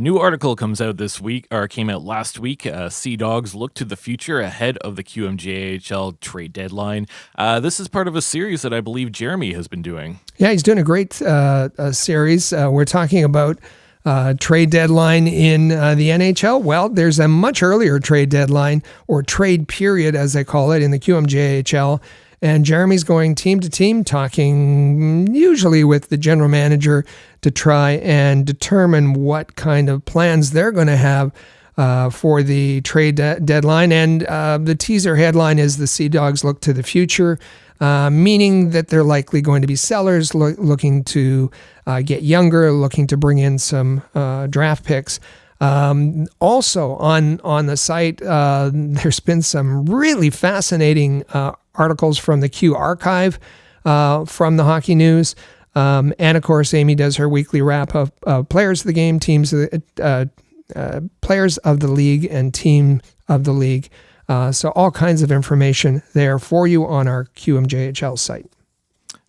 new article comes out this week, or came out last week. Sea Dogs look to the future ahead of the QMJHL Trade Deadline. This is part of a series that I believe Jeremy has been doing. Yeah, he's doing a great series. We're talking about trade deadline in the NHL. Well, there's a much earlier trade deadline, or trade period as they call it, in the QMJHL. And Jeremy's going team to team, talking usually with the general manager to try and determine what kind of plans they're going to have for the trade deadline. And the teaser headline is the Sea Dogs look to the future, meaning that they're likely going to be sellers looking to get younger, looking to bring in some draft picks. Also on the site, there's been some really fascinating articles from the Q archive from the Hockey News. And of course, Amy does her weekly wrap of players of the game, teams of players of the league, and team of the league. So all kinds of information there for you on our QMJHL site.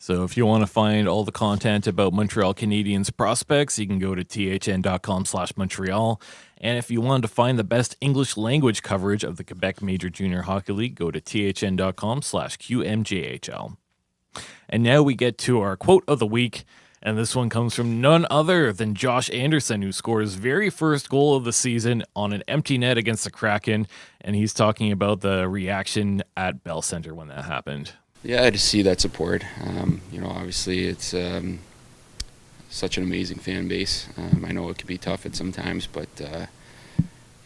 So if you want to find all the content about Montreal Canadiens prospects, you can go to thn.com/Montreal. And if you want to find the best English language coverage of the Quebec Major Junior Hockey League, go to thn.com/QMJHL. And now we get to our quote of the week. And this one comes from none other than Josh Anderson, who scored his very first goal of the season on an empty net against the Kraken. And he's talking about the reaction at Bell Center when that happened. Yeah, I just see that support. Obviously it's such an amazing fan base. I know it can be tough at sometimes, but,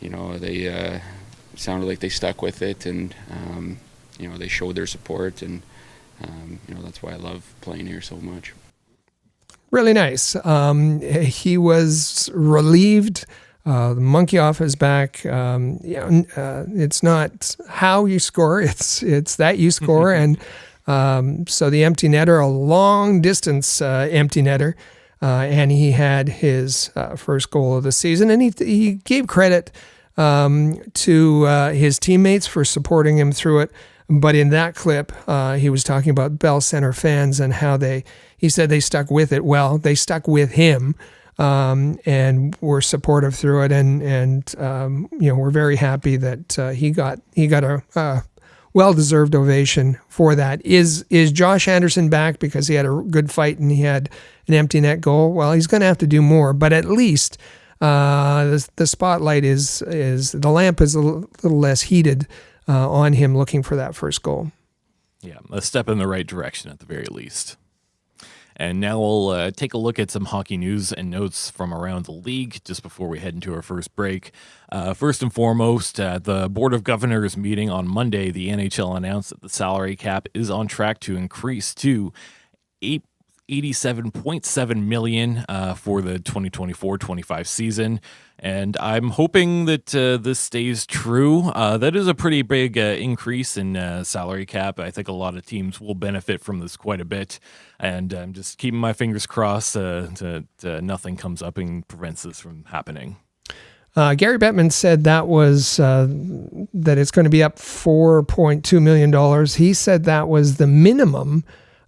they sounded like they stuck with it. And, they showed their support, and that's why I love playing here so much. Really nice. He was relieved. The monkey off his back. It's not how you score; it's that you score. And so the empty netter, a long distance empty netter, and he had his first goal of the season. And he gave credit to his teammates for supporting him through it. But in that clip, he was talking about Bell Center fans and how he said they stuck with it. Well, they stuck with him. And were supportive through it, and we're very happy that he got a well-deserved ovation for that. Is Josh Anderson back because he had a good fight and he had an empty net goal? Well, he's going to have to do more, but at least the spotlight the lamp is a little less heated on him looking for that first goal. Yeah, a step in the right direction at the very least. And now we'll take a look at some hockey news and notes from around the league just before we head into our first break. First and foremost, at the Board of Governors meeting on Monday, the NHL announced that the salary cap is on track to increase to $87.7 million for the 2024-25 season. And I'm hoping that this stays true. That is a pretty big increase in salary cap. I think a lot of teams will benefit from this quite a bit. And I'm just keeping my fingers crossed that nothing comes up and prevents this from happening. Gary Bettman said that it's going to be up $4.2 million. He said that was the minimum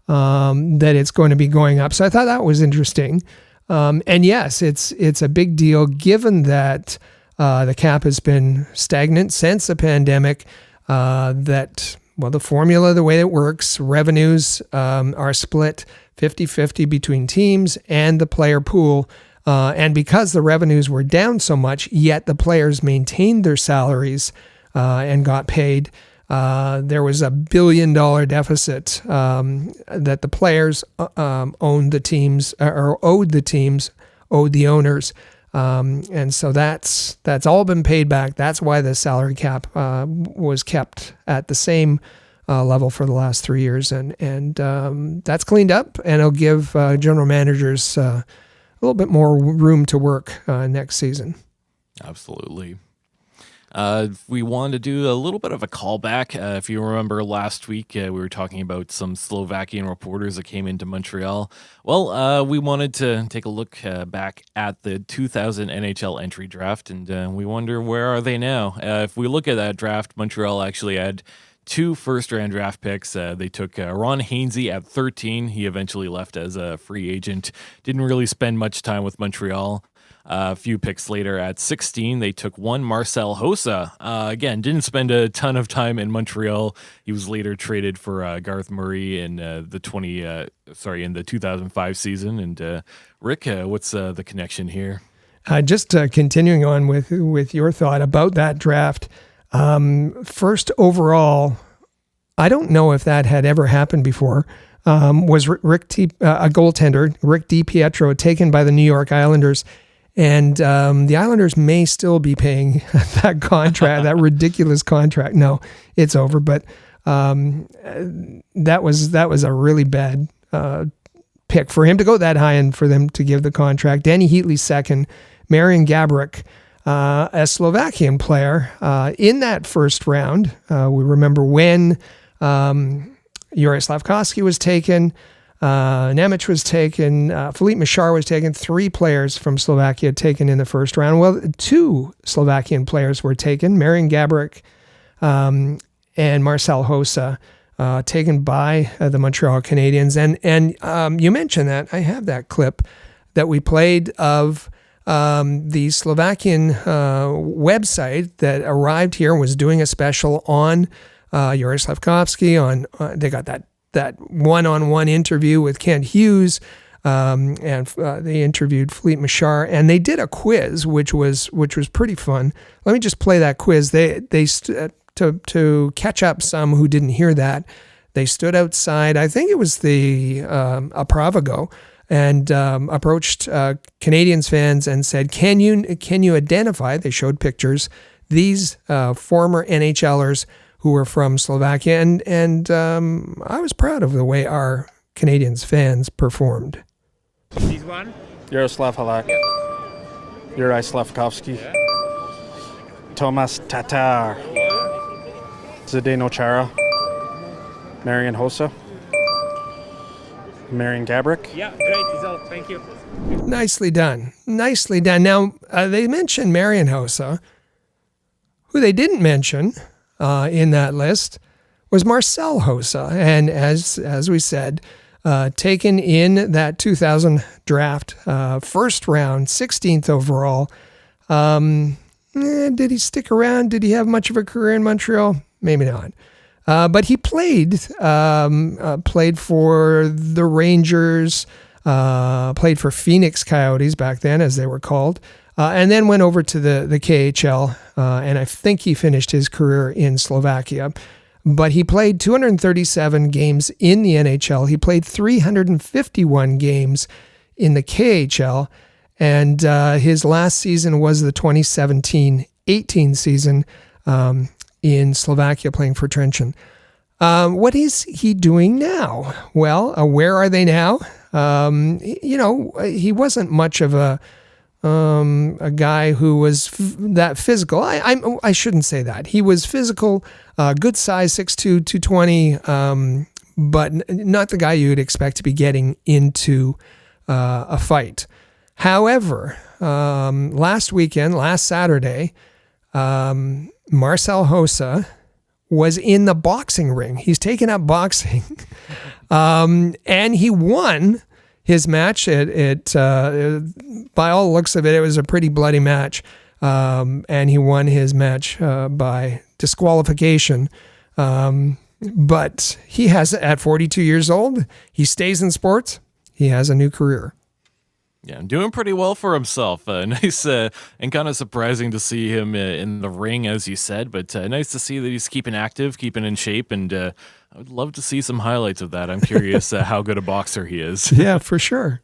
that it's going to be going up. So I thought that was interesting. And yes, it's a big deal given that the cap has been stagnant since the pandemic, the formula, the way it works, revenues are split 50-50 between teams and the player pool. And because the revenues were down so much, yet the players maintained their salaries and got paid, there was $1 billion deficit that the players owed the owners. And so that's all been paid back. That's why the salary cap was kept at the same level for the last 3 years. And that's cleaned up, and it'll give general managers a little bit more room to work next season. Absolutely. We wanted to do a little bit of a callback. If you remember last week, we were talking about some Slovakian reporters that came into Montreal. Well, we wanted to take a look back at the 2000 NHL entry draft, and we wonder, where are they now? If we look at that draft, Montreal actually had 2 first-round draft picks. They took Ron Hainsey at 13. He eventually left as a free agent. Didn't really spend much time with Montreal. A few picks later at 16, they took one Marcel Hossa. Again, didn't spend a ton of time in Montreal. He was later traded for Garth Murray in the 2005 season. And Rick, what's the connection here? Just continuing on with your thought about that draft. First overall, I don't know if that had ever happened before. Was a goaltender, Rick DiPietro, taken by the New York Islanders. And the Islanders may still be paying that contract, that ridiculous contract. No, it's over. But that was a really bad pick for him to go that high and for them to give the contract. Danny Heatley second, Marian Gaborik, a Slovakian player in that first round. We remember when Juraj Slafkovský was taken. Nemec was taken, Philippe Michar was taken, 3 players from Slovakia taken in the first round. Well, 2 Slovakian players were taken, Marian Gaborik and Marcel Hossa, taken by the Montreal Canadiens. And you mentioned that. I have that clip that we played of the Slovakian website that arrived here and was doing a special on Juraj Slafkovský. They got that one-on-one interview with Kent Hughes, and they interviewed Philippe Michar, and they did a quiz, which was pretty fun. Let me just play that quiz. To catch up some who didn't hear that, they stood outside. I think it was the Apravago, and approached Canadiens fans and said, "Can you identify?" They showed pictures. These former NHLers who were from Slovakia, and I was proud of the way our Canadiens fans performed. This one? Yaroslav Halak. Yuri Slavkovsky. Tomas Tatar. Zdeno Chara. Marian Hossa. Marian Gabrick. Yeah, great result. Thank you. Nicely done. Nicely done. Now, they mentioned Marian Hossa. Who they didn't mention in that list was Marcel Hossa. And as we said, taken in that 2000 draft, first round, 16th overall. Did he stick around? Did he have much of a career in Montreal? Maybe not. But he played for the Rangers, played for Phoenix Coyotes back then, as they were called, and then went over to the KHL, and I think he finished his career in Slovakia. But he played 237 games in the NHL. He played 351 games in the KHL, and his last season was the 2017-18 season in Slovakia, playing for Trenčín. What is he doing now? Well, where are they now? He wasn't much of a guy who was that physical. I shouldn't say that. He was physical, good size, 6'2", 220, but not the guy you would expect to be getting into a fight. However, last Saturday, Marcel Hossa was in the boxing ring. He's taken up boxing, and he won his match. It by all looks of it, it was a pretty bloody match, and he won his match by disqualification. But he has, at 42 years old, he stays in sports. He has a new career. Yeah, doing pretty well for himself. Nice and kind of surprising to see him in the ring, as you said, but nice to see that he's keeping active, keeping in shape, and I would love to see some highlights of that. I'm curious how good a boxer he is. Yeah, for sure.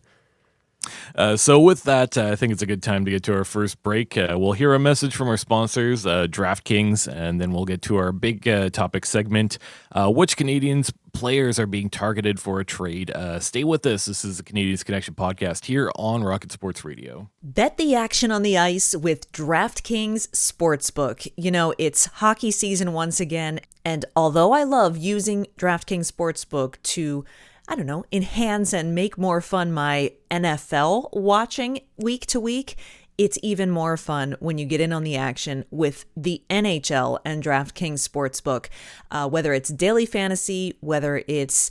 So with that, I think it's a good time to get to our first break. We'll hear a message from our sponsors, DraftKings, and then we'll get to our big topic segment, which Canadiens players are being targeted for a trade. Stay with us. This is the Canadiens Connection podcast here on Rocket Sports Radio. Bet the action on the ice with DraftKings Sportsbook. You know, it's hockey season once again, and although I love using DraftKings Sportsbook to enhance and make more fun my NFL watching week to week, it's even more fun when you get in on the action with the NHL and DraftKings Sportsbook. Whether it's daily fantasy, whether it's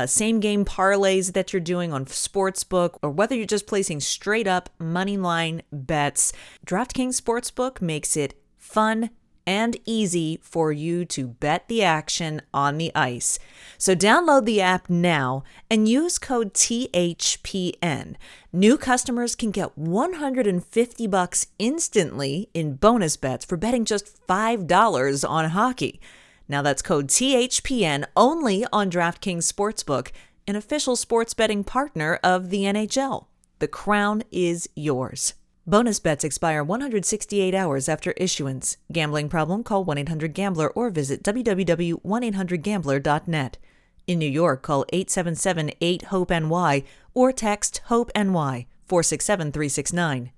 same game parlays that you're doing on Sportsbook, or whether you're just placing straight up money line bets, DraftKings Sportsbook makes it fun and easy for you to bet the action on the ice. So download the app now and use code THPN. New customers can get $150 instantly in bonus bets for betting just $5 on hockey. Now that's code THPN only on DraftKings Sportsbook, an official sports betting partner of the NHL. The crown is yours. Bonus bets expire 168 hours after issuance. Gambling problem? Call 1-800-GAMBLER or visit www.1800gambler.net. In New York, call 877-8-HOPE-NY or text HOPE-NY 467-369.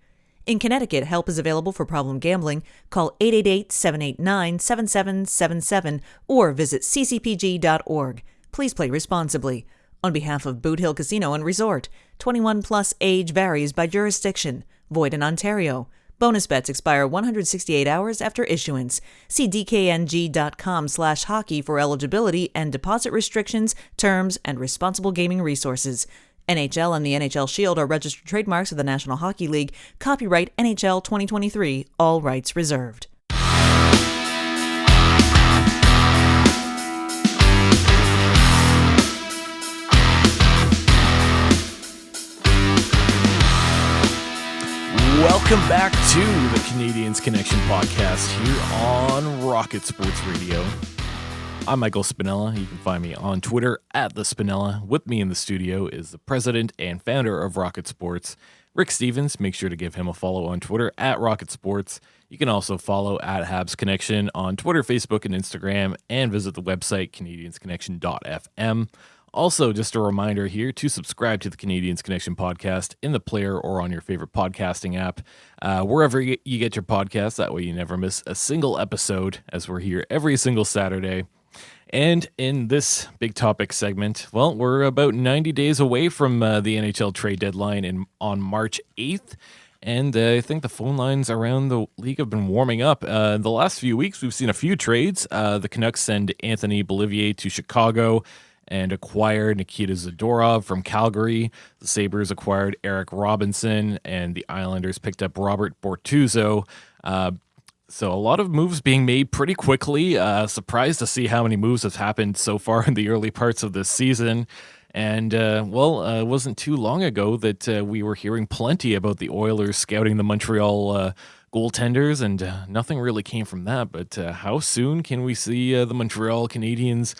In Connecticut, help is available for problem gambling. Call 888-789-7777 or visit ccpg.org. Please play responsibly. On behalf of Boot Hill Casino and Resort, 21 plus age varies by jurisdiction. Void in Ontario. Bonus bets expire 168 hours after issuance. See dkng.com/hockey for eligibility and deposit restrictions, terms, and responsible gaming resources. NHL and the NHL Shield are registered trademarks of the National Hockey League. Copyright NHL 2023. All rights reserved. Welcome back to the Canadiens Connection podcast here on Rocket Sports Radio. I'm Michael Spinella. You can find me on Twitter at the Spinella. With me in the studio is the president and founder of Rocket Sports, Rick Stevens, make sure to give him a follow on Twitter at Rocket Sports. You can also follow at Habs Connection on Twitter, Facebook, and Instagram, and visit the website canadiensconnection.fm. Also, just a reminder here to subscribe to the Canadiens Connection podcast in the player or on your favorite podcasting app, wherever you get your podcasts. That way you never miss a single episode, as we're here every single Saturday. And in this big topic segment, well, we're about 90 days away from the NHL Trade Deadline on March 8th. And I think the phone lines around the league have been warming up. The last few weeks, we've seen a few trades. The Canucks send Anthony Beauvillier to Chicago and acquired Nikita Zadorov from Calgary. The Sabres acquired Eric Robinson, and the Islanders picked up Robert Bortuzzo. So a lot of moves being made pretty quickly. Surprised to see how many moves have happened so far in the early parts of this season. And, it wasn't too long ago that we were hearing plenty about the Oilers scouting the Montreal goaltenders, and nothing really came from that. But how soon can we see the Montreal Canadiens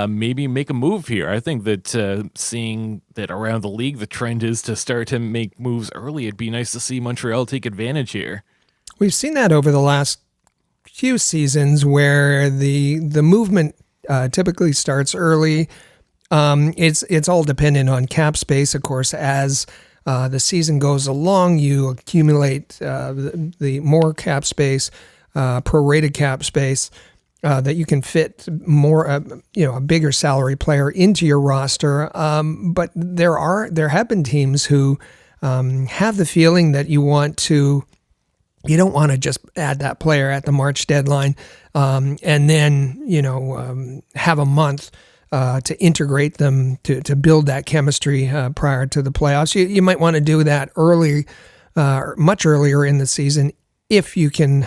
maybe make a move here? I think that seeing that around the league, the trend is to start to make moves early. It'd be nice to see Montreal take advantage here. We've seen that over the last few seasons where the movement typically starts early. It's all dependent on cap space, of course. As the season goes along, you accumulate the more cap space, prorated cap space, that you can fit more, a bigger salary player into your roster. But there have been teams who have the feeling that you don't want to just add that player at the March deadline, and then have a month to integrate them to build that chemistry prior to the playoffs. You might want to do that early, much earlier in the season, if you can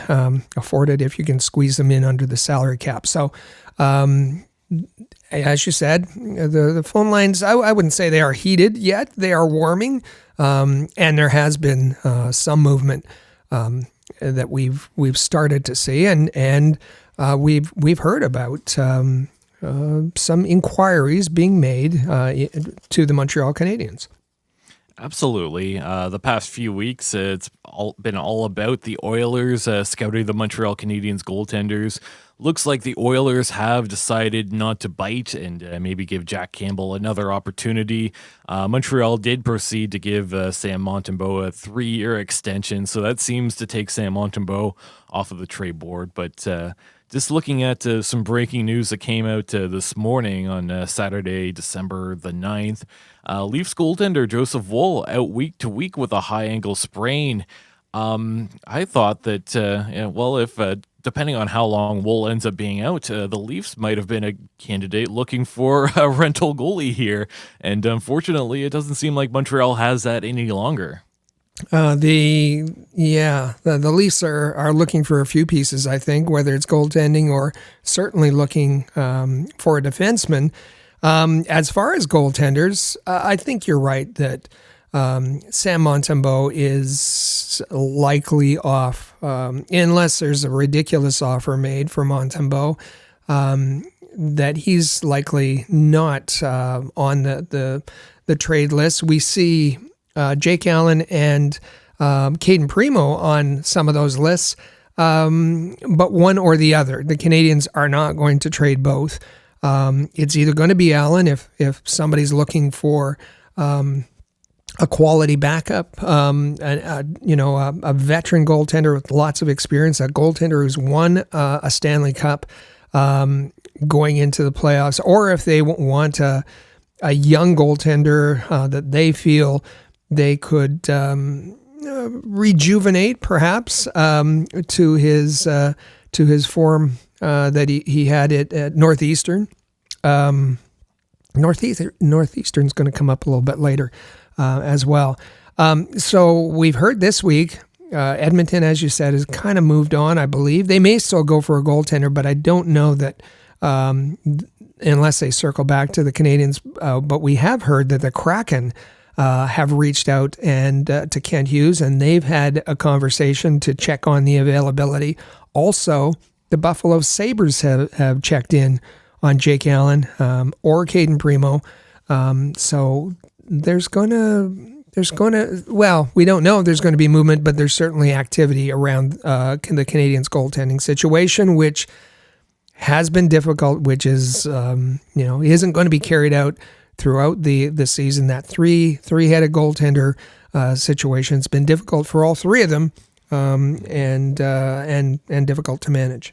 afford it, if you can squeeze them in under the salary cap. So, as you said, the phone lines, I wouldn't say they are heated yet. They are warming, and there has been some movement that we've started to see, and we've heard about some inquiries being made to the Montreal Canadiens. Absolutely. The past few weeks, it's been all about the Oilers scouting the Montreal Canadiens goaltenders. Looks like the Oilers have decided not to bite and maybe give Jack Campbell another opportunity. Montreal did proceed to give Sam Montembeault a 3-year extension, so that seems to take Sam Montembeault off of the trade board. But just looking at some breaking news that came out this morning on Saturday, December the 9th, Leafs goaltender Joseph Woll out week to week with a high ankle sprain. I thought that, if depending on how long Woll ends up being out, the Leafs might have been a candidate looking for a rental goalie here. And unfortunately, it doesn't seem like Montreal has that any longer. The Leafs are looking for a few pieces, I think, whether it's goaltending or certainly looking for a defenseman. As far as goaltenders, I think you're right that Sam Montembeault is likely off, unless there's a ridiculous offer made for Montembeault, that he's likely not on the trade list. We see Jake Allen and Caden Primo on some of those lists, but one or the other. The Canadiens are not going to trade both. It's either going to be Allen if somebody's looking for a quality backup, a veteran goaltender with lots of experience, a goaltender who's won a Stanley Cup going into the playoffs, or if they want a young goaltender that they feel they could rejuvenate, perhaps, to his form that he had at Northeastern. Northeastern's going to come up a little bit later as well. So we've heard this week, Edmonton, as you said, has kind of moved on, I believe. They may still go for a goaltender, but I don't know that unless they circle back to the Canadiens. But we have heard that the Kraken have reached out and to Kent Hughes, and they've had a conversation to check on the availability. Also, the Buffalo Sabres have checked in on Jake Allen or Caden Primo. So there's going to we don't know if there's going to be movement, but there's certainly activity around the Canadiens' goaltending situation, which has been difficult, which is, isn't going to be carried out throughout the season. That three-headed goaltender situation, it's been difficult for all three of them, and difficult to manage.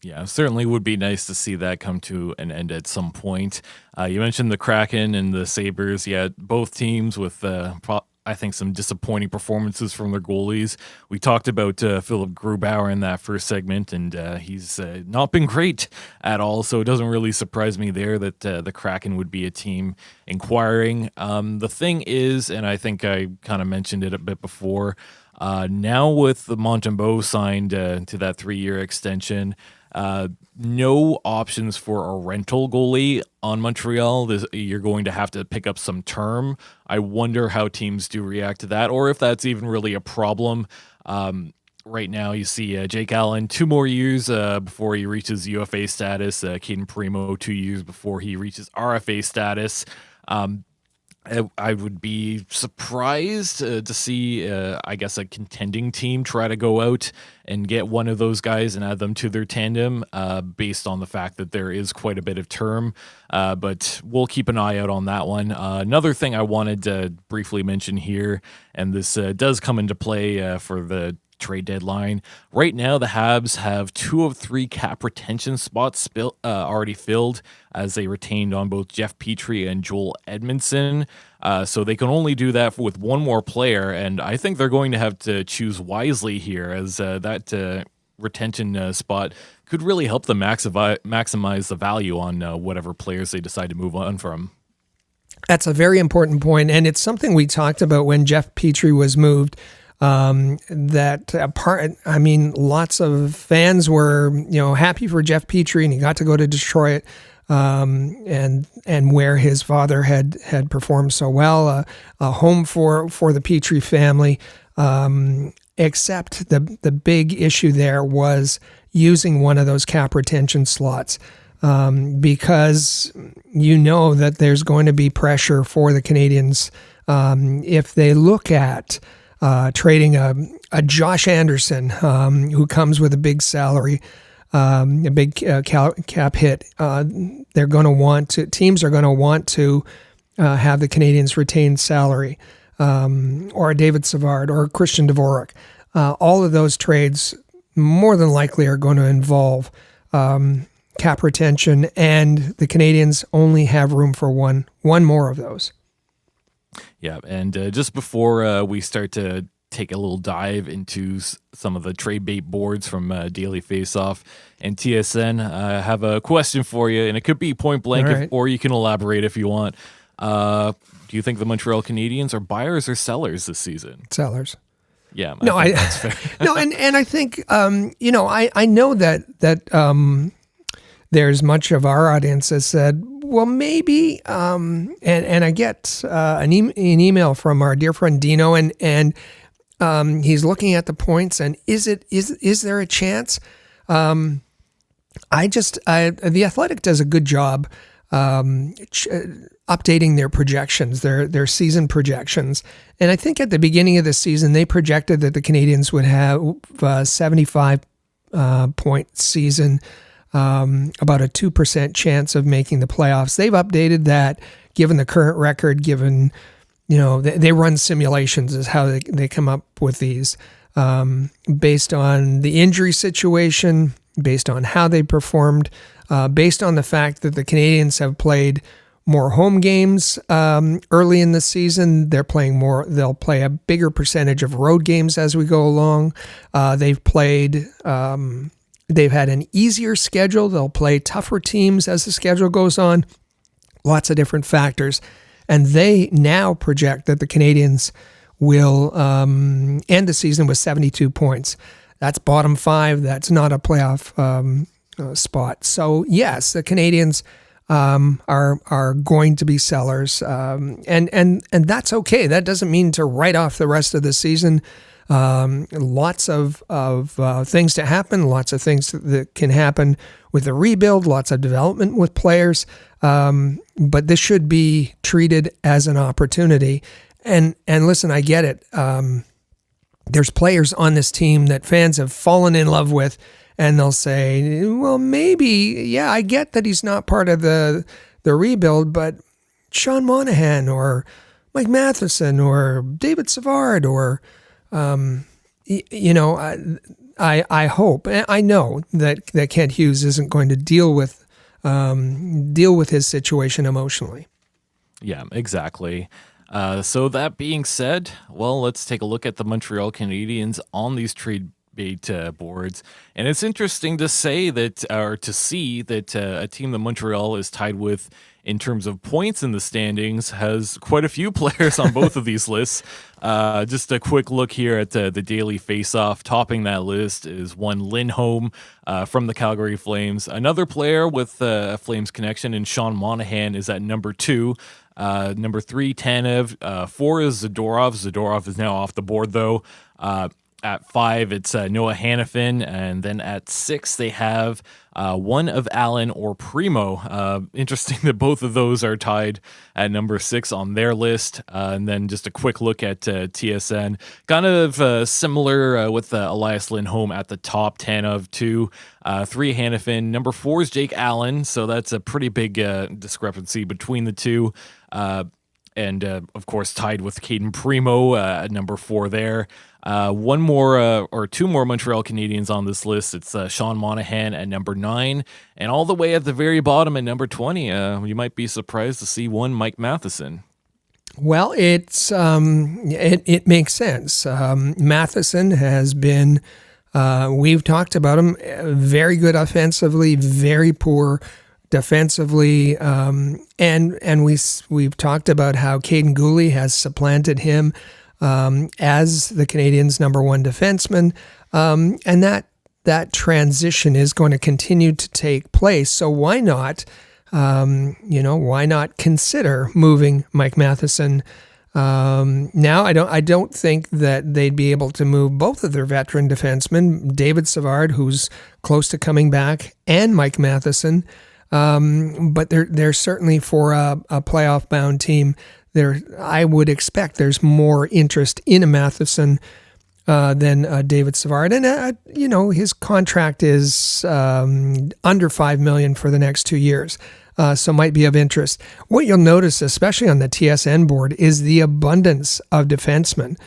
Yeah, certainly would be nice to see that come to an end at some point. You mentioned the Kraken and the Sabres. Yeah, both teams with, I think, some disappointing performances from their goalies. We talked about Philip Grubauer in that first segment, and he's not been great at all, so it doesn't really surprise me there that the Kraken would be a team inquiring. The thing is, and I think I kind of mentioned it a bit before, now with the Montembeault signed to that 3-year extension, no options for a rental goalie on Montreal. You're going to have to pick up some term. I wonder how teams do react to that, or if that's even really a problem. Right now, you see Jake Allen 2 more years before he reaches UFA status. Caden Primo 2 years before he reaches RFA status. I would be surprised to see, I guess, a contending team try to go out and get one of those guys and add them to their tandem based on the fact that there is quite a bit of term. But we'll keep an eye out on that one. Another thing I wanted to briefly mention here, and this does come into play for the trade deadline. Right now, the Habs have 2 of 3 cap retention spots already filled, as they retained on both Jeff Petrie and Joel Edmondson. So they can only do that with one more player, and I think they're going to have to choose wisely here, as that retention spot could really help them maximize the value on whatever players they decide to move on from. That's a very important point, and it's something we talked about when Jeff Petrie was moved. Lots of fans were, happy for Jeff Petrie, and he got to go to Detroit, and where his father had performed so well, a home for the Petrie family. Except the big issue there was using one of those cap retention slots, because that there's going to be pressure for the Canadiens if they look at trading a Josh Anderson, who comes with a big salary, a big cap hit. They're going to want to. Teams are going to want to have the Canadiens retain salary, or a David Savard or a Christian Dvorak. All of those trades more than likely are going to involve cap retention, and the Canadiens only have room for one more of those. Yeah, and just before we start to take a little dive into some of the trade bait boards from Daily Faceoff and TSN, I have a question for you, and it could be point blank, right, or you can elaborate if you want. Do you think the Montreal Canadiens are buyers or sellers this season? Sellers. Yeah, that's fair. No, and I think I know that there's much of our audience that said, well, maybe, and I get an email from our dear friend Dino, and he's looking at the points, and is there a chance? The Athletic does a good job updating their projections, their season projections, and I think at the beginning of the season they projected that the Canadiens would have a 75 point season. About a 2% chance of making the playoffs. They've updated that, given the current record, given, they run simulations is how they come up with these, based on the injury situation, based on how they performed, based on the fact that the Canadiens have played more home games early in the season. They'll play a bigger percentage of road games as we go along. They've had an easier schedule. They'll play tougher teams as the schedule goes on. Lots of different factors. And they now project that the Canadiens will end the season with 72 points. That's bottom 5. That's not a playoff spot. So, yes, the Canadiens are going to be sellers. And that's okay. That doesn't mean to write off the rest of the season. Lots of things to happen, lots of things that can happen with the rebuild, lots of development with players. But this should be treated as an opportunity. And listen, I get it. There's players on this team that fans have fallen in love with, and they'll say, well, maybe, yeah, I get that he's not part of the rebuild, but Sean Monahan or Mike Matheson or David Savard or, I hope, I know that Kent Hughes isn't going to deal with his situation emotionally. Yeah, exactly. So that being said, well, let's take a look at the Montreal Canadiens on these trade bait boards. And it's interesting to say that, or to see that a team that Montreal is tied with in terms of points in the standings has quite a few players on both of these lists. Just a quick look here at the Daily Faceoff. Topping that list is one Lindholm from the Calgary Flames. Another player with a Flames connection, and Sean Monahan, is at number 2. Number 3, Tanev. 4 is Zadorov. Zadorov is now off the board, though. At 5, it's Noah Hannafin. And then at 6, they have one of Allen or Primo. Interesting that both of those are tied at number 6 on their list. And then just a quick look at TSN. Kind of similar with Elias Lindholm at the top, Tanev 2. 3, Hannafin. Number 4 is Jake Allen. So that's a pretty big discrepancy between the two. And of course, tied with Caden Primo at number 4 there. One more or two more Montreal Canadiens on this list. It's Sean Monahan at number 9. And all the way at the very bottom at number 20, you might be surprised to see one Mike Matheson. Well, it makes sense. Matheson has been, we've talked about him, very good offensively, very poor defensively, and we've talked about how Caden Gooley has supplanted him as the Canadiens' number 1 defenseman, and that transition is going to continue to take place. So why not, why not consider moving Mike Matheson? Now, I don't think that they'd be able to move both of their veteran defensemen, David Savard, who's close to coming back, and Mike Matheson. But they're certainly, for a playoff-bound team, I would expect there's more interest in a Matheson than David Savard. And, his contract is under $5 million for the next 2 years, so might be of interest. What you'll notice, especially on the TSN board, is the abundance of defensemen.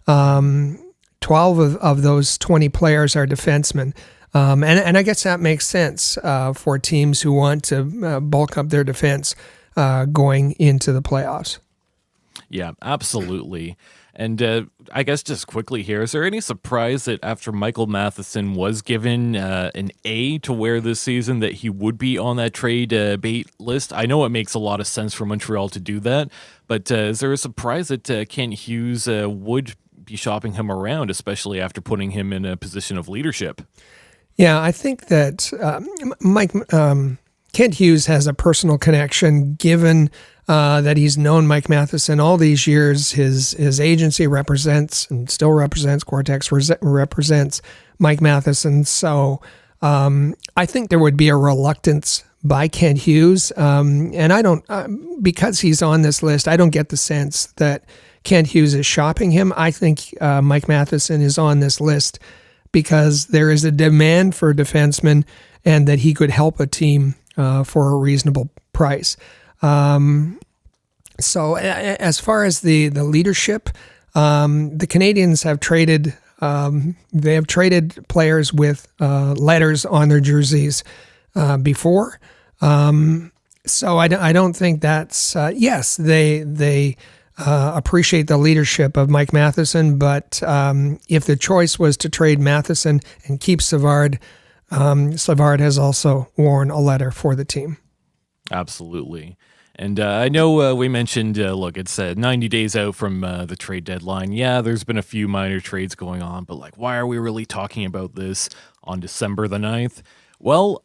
12 of those 20 players are defensemen. And I guess that makes sense for teams who want to bulk up their defense going into the playoffs. Yeah, absolutely. And I guess just quickly here, is there any surprise that after Michael Matheson was given an A to wear this season, that he would be on that trade bait list? I know it makes a lot of sense for Montreal to do that, but is there a surprise that Kent Hughes would be shopping him around, especially after putting him in a position of leadership? Yeah, I think that Kent Hughes has a personal connection, given that he's known Mike Matheson all these years. His agency represents and still represents, Cortex represents Mike Matheson. So I think there would be a reluctance by Kent Hughes. And I don't, because he's on this list, I don't get the sense that Kent Hughes is shopping him. I think Mike Matheson is on this list because there is a demand for defensemen and that he could help a team for a reasonable price. So as far as the leadership, the Canadiens have traded, they have traded players with letters on their jerseys before. So I don't think that's, yes, they appreciate the leadership of Mike Matheson, but if the choice was to trade Matheson and keep Savard, Savard has also worn a letter for the team. Absolutely. And I know we mentioned, look, it's 90 days out from the trade deadline. Yeah, there's been a few minor trades going on, but why are we really talking about this on December the 9th? Well,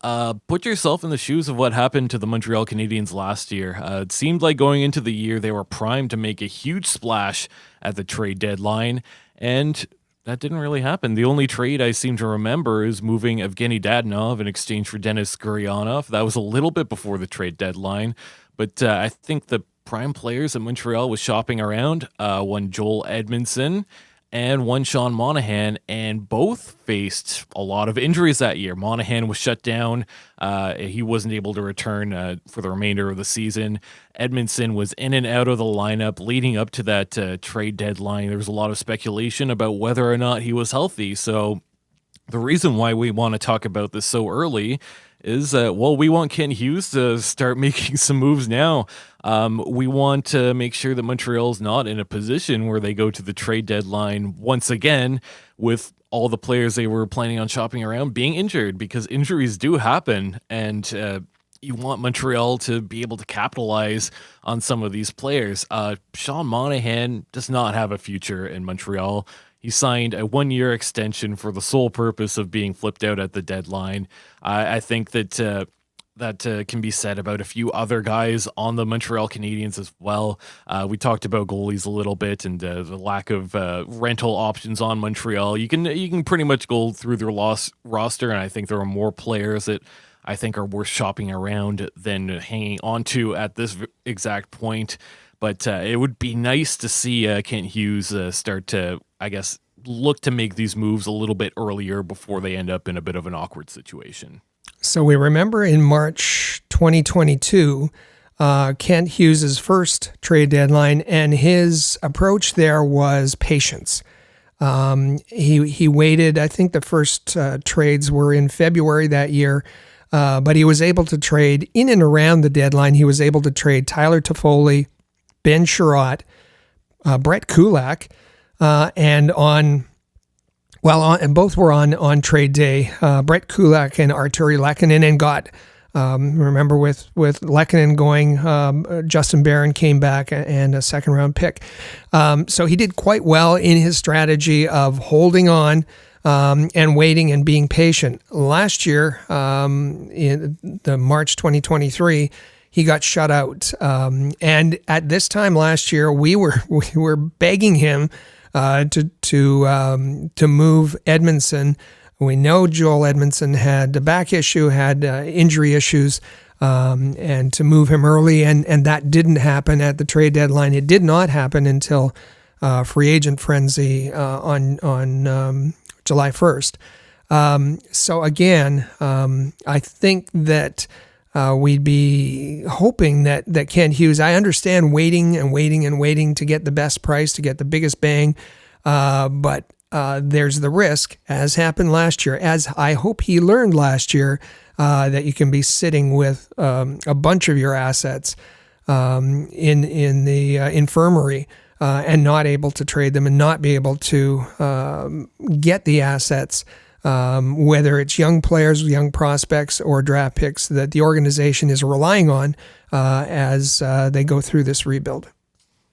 put yourself in the shoes of what happened to the Montreal Canadiens last year. It seemed like going into the year, they were primed to make a huge splash at the trade deadline, and that didn't really happen. The only trade I seem to remember is moving Evgeny Dadonov in exchange for Denis Gurianov. That was a little bit before the trade deadline, but I think the prime players that Montreal was shopping around. One Joel Edmondson and one Sean Monahan, and both faced a lot of injuries that year. Monahan was shut down. He wasn't able to return for the remainder of the season. Edmondson was in and out of the lineup leading up to that trade deadline. There was a lot of speculation about whether or not he was healthy. So the reason why we want to talk about this so early is, we want Kent Hughes to start making some moves now. We want to make sure that Montreal's not in a position where they go to the trade deadline once again with all the players they were planning on shopping around being injured, because injuries do happen, and you want Montreal to be able to capitalize on some of these players. Sean Monahan does not have a future in Montreal. He signed a 1-year extension for the sole purpose of being flipped out at the deadline. I think that that can be said about a few other guys on the Montreal Canadiens as well. We talked about goalies a little bit and the lack of rental options on Montreal. You can pretty much go through their roster, and I think there are more players that I think are worth shopping around than hanging on to at this exact point. But it would be nice to see Kent Hughes start to, I guess, look to make these moves a little bit earlier before they end up in a bit of an awkward situation. So we remember in March 2022, Kent Hughes' first trade deadline, and his approach there was patience. He waited. I think the first trades were in February that year, but he was able to trade in and around the deadline. He was able to trade Tyler Toffoli, Ben Sherratt, Brett Kulak, and both were on trade day. Brett Kulak and Arturi Lehkonen, and got remember with Lehkonen going, Justin Barron came back and a second round pick. So he did quite well in his strategy of holding on and waiting and being patient. Last year, in the March 2023. He got shut out, and at this time last year, we were begging him to move Edmondson. We know Joel Edmondson had a back issue, had injury issues, and to move him early, and that didn't happen at the trade deadline. It did not happen until free agent frenzy on July 1st. So again, I think that. We'd be hoping that Kent Hughes, I understand waiting to get the best price, to get the biggest bang, but there's the risk, as happened last year, as I hope he learned last year, that you can be sitting with a bunch of your assets in the infirmary and not able to trade them and not be able to get the assets, whether it's young players, young prospects, or draft picks that the organization is relying on as they go through this rebuild.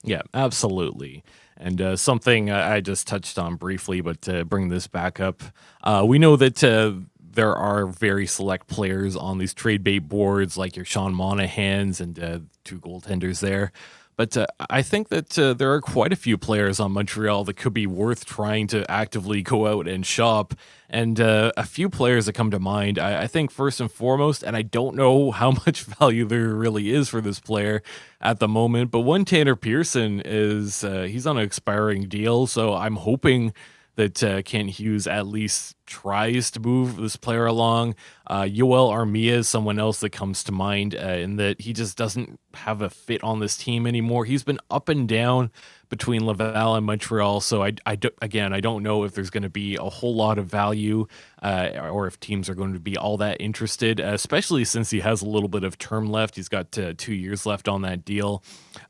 Yeah, absolutely. And something I just touched on briefly, but to bring this back up, we know that there are very select players on these trade bait boards, like your Sean Monahans and 2 goaltenders there. But I think that there are quite a few players on Montreal that could be worth trying to actively go out and shop. And a few players that come to mind, I think first and foremost, and I don't know how much value there really is for this player at the moment, but one Tanner Pearson is, he's on an expiring deal. So I'm hoping that Kent Hughes at least tries to move this player along. Yoel Armia is someone else that comes to mind in that he just doesn't have a fit on this team anymore. He's been up and down between Laval and Montreal, so I don't know if there's going to be a whole lot of value or if teams are going to be all that interested, especially since he has a little bit of term left. He's got 2 years left on that deal.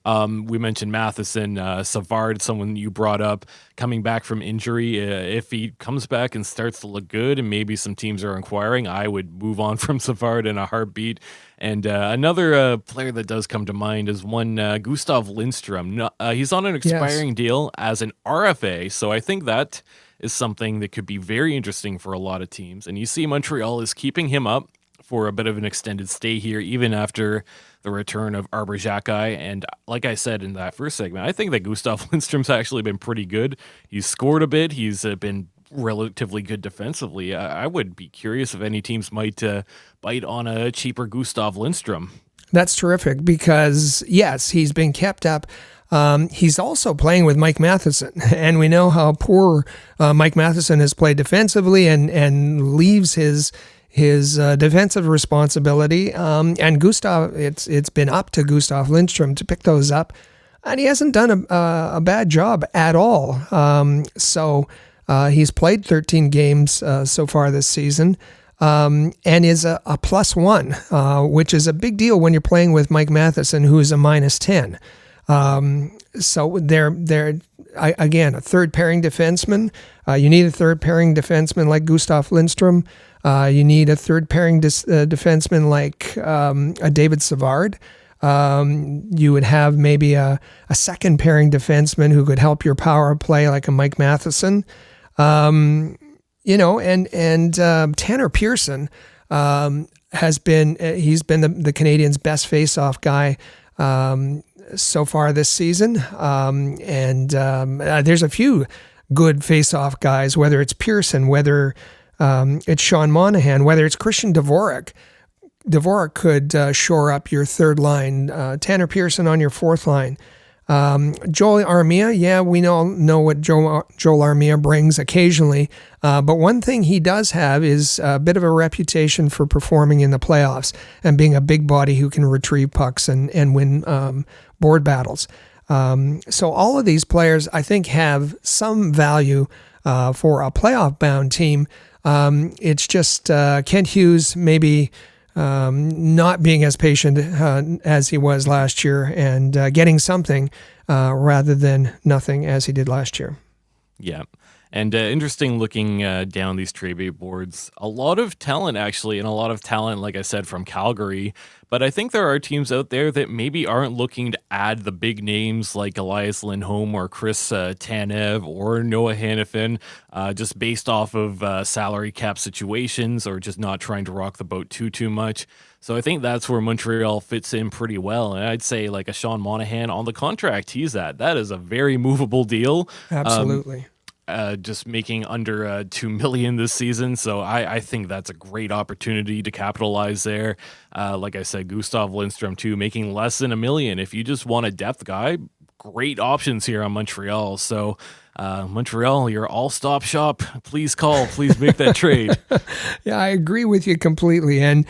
We mentioned Matheson, Savard, someone you brought up, coming back from injury. If he comes back and starts to look good and maybe some teams are inquiring, I would move on from Savard in a heartbeat. And another player that does come to mind is one Gustav Lindstrom. He's on an expiring deal as an RFA, so I think that is something that could be very interesting for a lot of teams. And you see Montreal is keeping him up for a bit of an extended stay here, even after the return of Arber Xhekaj. And like I said in that first segment, I think that Gustav Lindstrom's actually been pretty good. He's scored a bit. He's been relatively good defensively. I would be curious if any teams might bite on a cheaper Gustav Lindstrom. That's terrific because, yes, he's been kept up. He's also playing with Mike Matheson, and we know how poor Mike Matheson has played defensively and leaves his defensive responsibility. And Gustav, it's been up to Gustav Lindstrom to pick those up, and he hasn't done a bad job at all. So he's played 13 games so far this season. And is a +1, which is a big deal when you're playing with Mike Matheson, who is a -10. So they're again, a third pairing defenseman. You need a third pairing defenseman like Gustav Lindstrom. You need a third pairing defenseman like a David Savard. You would have maybe a second pairing defenseman who could help your power play like a Mike Matheson. Tanner Pearson he's been the Canadiens' best face-off guy so far this season. There's a few good face-off guys, whether it's Pearson, whether it's Sean Monahan, whether it's Christian Dvorak. Dvorak could shore up your third line. Tanner Pearson on your fourth line. Joel Armia, we know what Joel Armia brings occasionally, but one thing he does have is a bit of a reputation for performing in the playoffs and being a big body who can retrieve pucks and win board battles. So all of these players, I think, have some value for a playoff-bound team. It's just Kent Hughes maybe not being as patient as he was last year and getting something rather than nothing as he did last year. Yeah. And interesting looking down these trade bait boards. A lot of talent, actually, and a lot of talent, like I said, from Calgary. But I think there are teams out there that maybe aren't looking to add the big names like Elias Lindholm or Chris Tanev or Noah Hannafin, just based off of salary cap situations or just not trying to rock the boat too much. So I think that's where Montreal fits in pretty well. And I'd say like a Sean Monahan on the contract he's at. That is a very movable deal. Absolutely. Just making under $2 million this season, so I think that's a great opportunity to capitalize there. Like I said, Gustav Lindstrom too, making less than $1 million. If you just want a depth guy, great options here on Montreal. So Montreal, your all-stop shop. Please call. Please make that trade. Yeah, I agree with you completely. And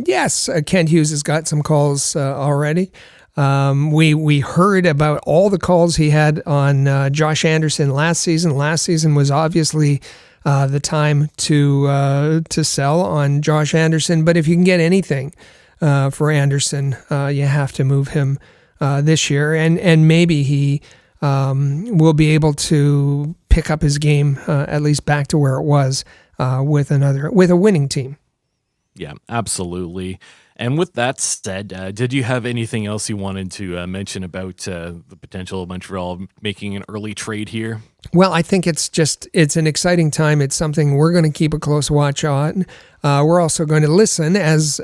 yes, Kent Hughes has got some calls already. We heard about all the calls he had on Josh Anderson last season. Last season was obviously the time to sell on Josh Anderson. But if you can get anything for Anderson, you have to move him this year, and maybe he will be able to pick up his game at least back to where it was with a winning team. Yeah, absolutely. And with that said, did you have anything else you wanted to mention about the potential of Montreal making an early trade here? Well, I think it's an exciting time. It's something we're going to keep a close watch on. We're also going to listen as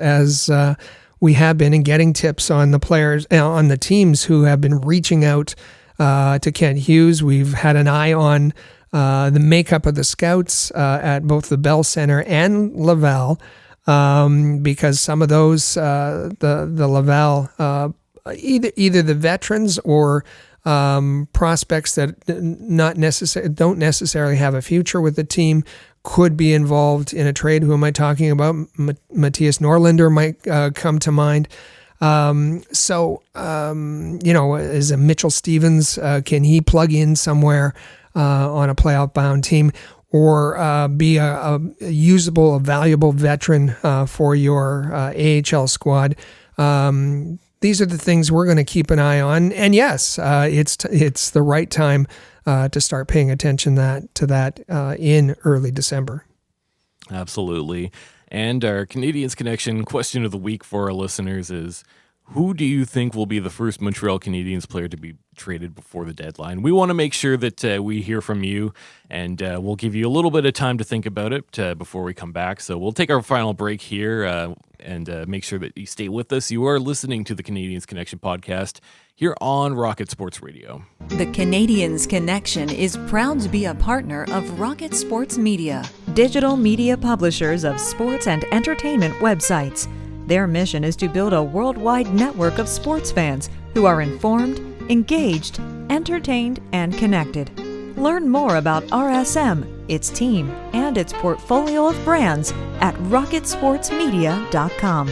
we have been and getting tips on the players, on the teams who have been reaching out to Kent Hughes. We've had an eye on the makeup of the scouts at both the Bell Center and Laval. Because some of those, the Laval, either the veterans or prospects that don't necessarily have a future with the team could be involved in a trade. Who am I talking about? Matthias Norlinder might come to mind. Is a Mitchell Stevens, can he plug in somewhere on a playoff-bound team? Or be a usable, a valuable veteran for your AHL squad. These are the things we're going to keep an eye on. And yes, it's the right time to start paying attention to that in early December. Absolutely. And our Canadiens Connection question of the week for our listeners is, who do you think will be the first Montreal Canadiens player to be traded before the deadline? We want to make sure that we hear from you, and we'll give you a little bit of time to think about it before we come back. So we'll take our final break here and make sure that you stay with us. You are listening to the Canadiens Connection podcast here on Rocket Sports Radio. The Canadiens Connection is proud to be a partner of Rocket Sports Media, digital media publishers of sports and entertainment websites. Their mission is to build a worldwide network of sports fans who are informed, engaged, entertained, and connected. Learn more about RSM, its team, and its portfolio of brands at rocketsportsmedia.com.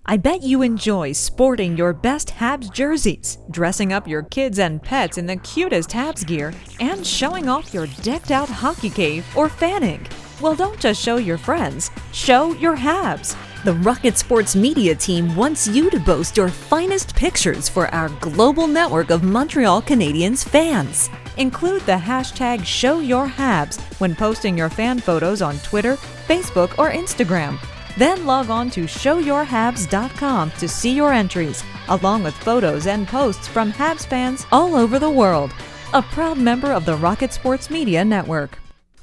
I bet you enjoy sporting your best Habs jerseys, dressing up your kids and pets in the cutest Habs gear, and showing off your decked-out hockey cave or fanning. Well, don't just show your friends, show your Habs. The Rocket Sports Media team wants you to boast your finest pictures for our global network of Montreal Canadiens fans. Include the hashtag #ShowYourHabs when posting your fan photos on Twitter, Facebook, or Instagram. Then log on to showyourhabs.com to see your entries, along with photos and posts from Habs fans all over the world. A proud member of the Rocket Sports Media Network.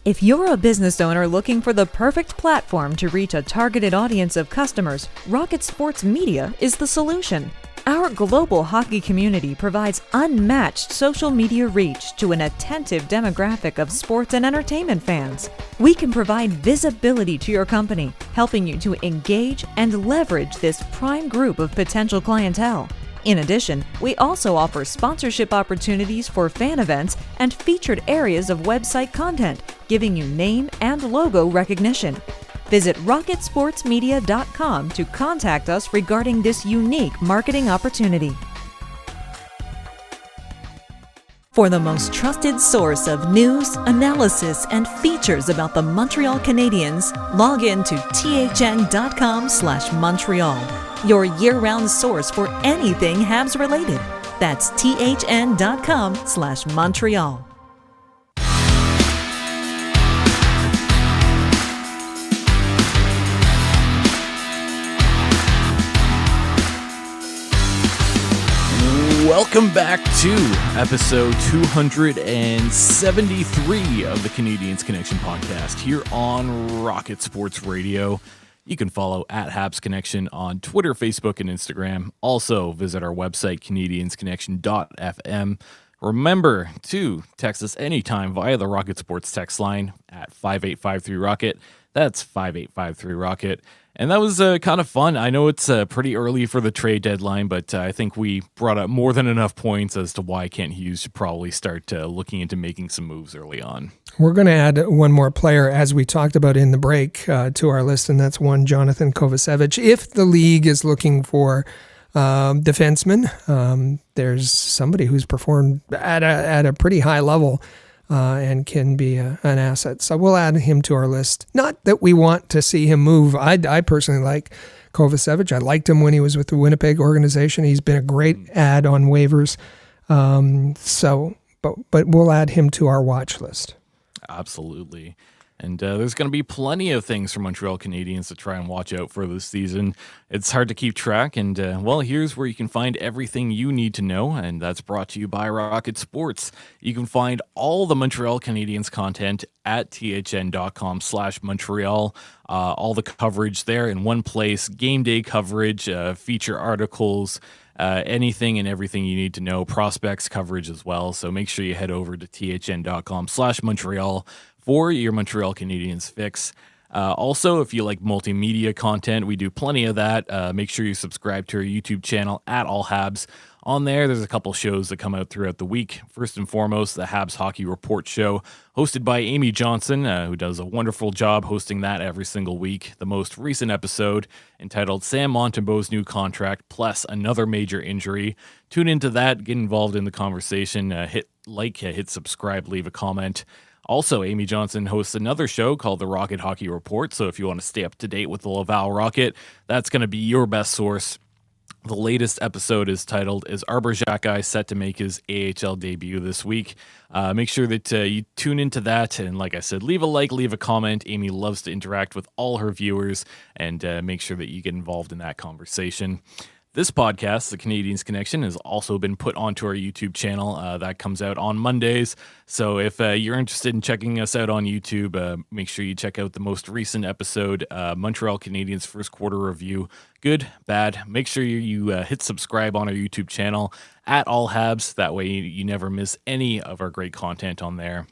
If you're a business owner looking for the perfect platform to reach a targeted audience of customers, Rocket Sports Media is the solution. Our global hockey community provides unmatched social media reach to an attentive demographic of sports and entertainment fans. We can provide visibility to your company, helping you to engage and leverage this prime group of potential clientele. In addition, we also offer sponsorship opportunities for fan events and featured areas of website content, giving you name and logo recognition. Visit rocketsportsmedia.com to contact us regarding this unique marketing opportunity. For the most trusted source of news, analysis, and features about the Montreal Canadiens, log in to thn.com/Montreal, your year-round source for anything Habs related. That's thn.com/Montreal. Welcome back to episode 273 of the Canadiens Connection podcast here on Rocket Sports Radio. You can follow at Habs Connection on Twitter, Facebook, and Instagram. Also, visit our website, canadiensconnection.fm. Remember to text us anytime via the Rocket Sports text line at 5853-ROCKET. That's 5853-ROCKET. And that was kind of fun. I know it's pretty early for the trade deadline, but I think we brought up more than enough points as to why Kent Hughes should probably start looking into making some moves early on. We're going to add one more player, as we talked about in the break, to our list, and that's one Jonathan Kovacevic. If the league is looking for defensemen, there's somebody who's performed at a pretty high level and can be an asset. So we'll add him to our list. Not that we want to see him move. I personally like Kovacevic. I liked him when he was with the Winnipeg organization. He's been a great add on waivers. But we'll add him to our watch list. Absolutely. And there's going to be plenty of things for Montreal Canadiens to try and watch out for this season. It's hard to keep track, and well, here's where you can find everything you need to know, and that's brought to you by Rocket Sports. You can find all the Montreal Canadiens content at thn.com/Montreal. All the coverage there in one place, game day coverage, feature articles, anything and everything you need to know, prospects coverage as well. So make sure you head over to thn.com/Montreal for your Montreal Canadiens fix. Also, if you like multimedia content, we do plenty of that. Make sure you subscribe to our YouTube channel at All Habs. On there, there's a couple shows that come out throughout the week. First and foremost, the Habs Hockey Report Show, hosted by Amy Johnson, who does a wonderful job hosting that every single week. The most recent episode, entitled Sam Montembeault's New Contract, plus Another Major Injury. Tune into that, get involved in the conversation, hit subscribe, leave a comment. Also, Amy Johnson hosts another show called the Rocket Hockey Report, so if you want to stay up to date with the Laval Rocket, that's going to be your best source. The latest episode is titled, Is Arber Xhekaj set to make his AHL debut this week? Make sure that you tune into that, and like I said, leave a like, leave a comment. Amy loves to interact with all her viewers, and make sure that you get involved in that conversation. This podcast, The Canadiens Connection, has also been put onto our YouTube channel. That comes out on Mondays. So if you're interested in checking us out on YouTube, make sure you check out the most recent episode, Montreal Canadiens First Quarter Review. Good, bad. Make sure you hit subscribe on our YouTube channel at All Habs. That way you never miss any of our great content on there.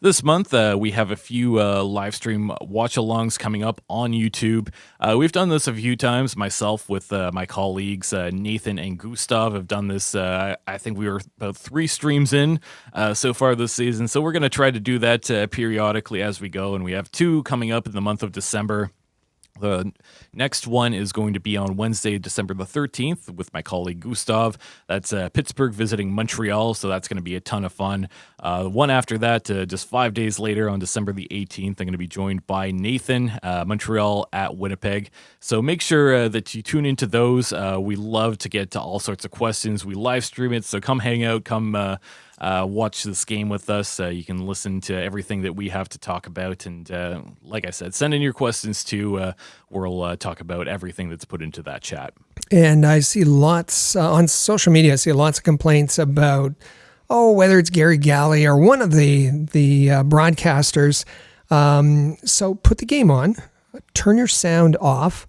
This month, we have a few live stream watch-alongs coming up on YouTube. We've done this a few times. Myself with my colleagues Nathan and Gustav have done this. I think we were about 3 streams in so far this season. So we're going to try to do that periodically as we go. And we have 2 coming up in the month of December. The next one is going to be on Wednesday, December the 13th with my colleague Gustav. That's Pittsburgh visiting Montreal, so that's going to be a ton of fun. One after that, just 5 days later on December the 18th, I'm going to be joined by Nathan, Montreal at Winnipeg. So make sure that you tune into those. We love to get to all sorts of questions. We live stream it, so come hang out, come watch this game with us. You can listen to everything that we have to talk about. And like I said, send in your questions too. We'll talk about everything that's put into that chat. And I see lots on social media, I see lots of complaints about, whether it's Gary Galley or one of the broadcasters. So put the game on, turn your sound off,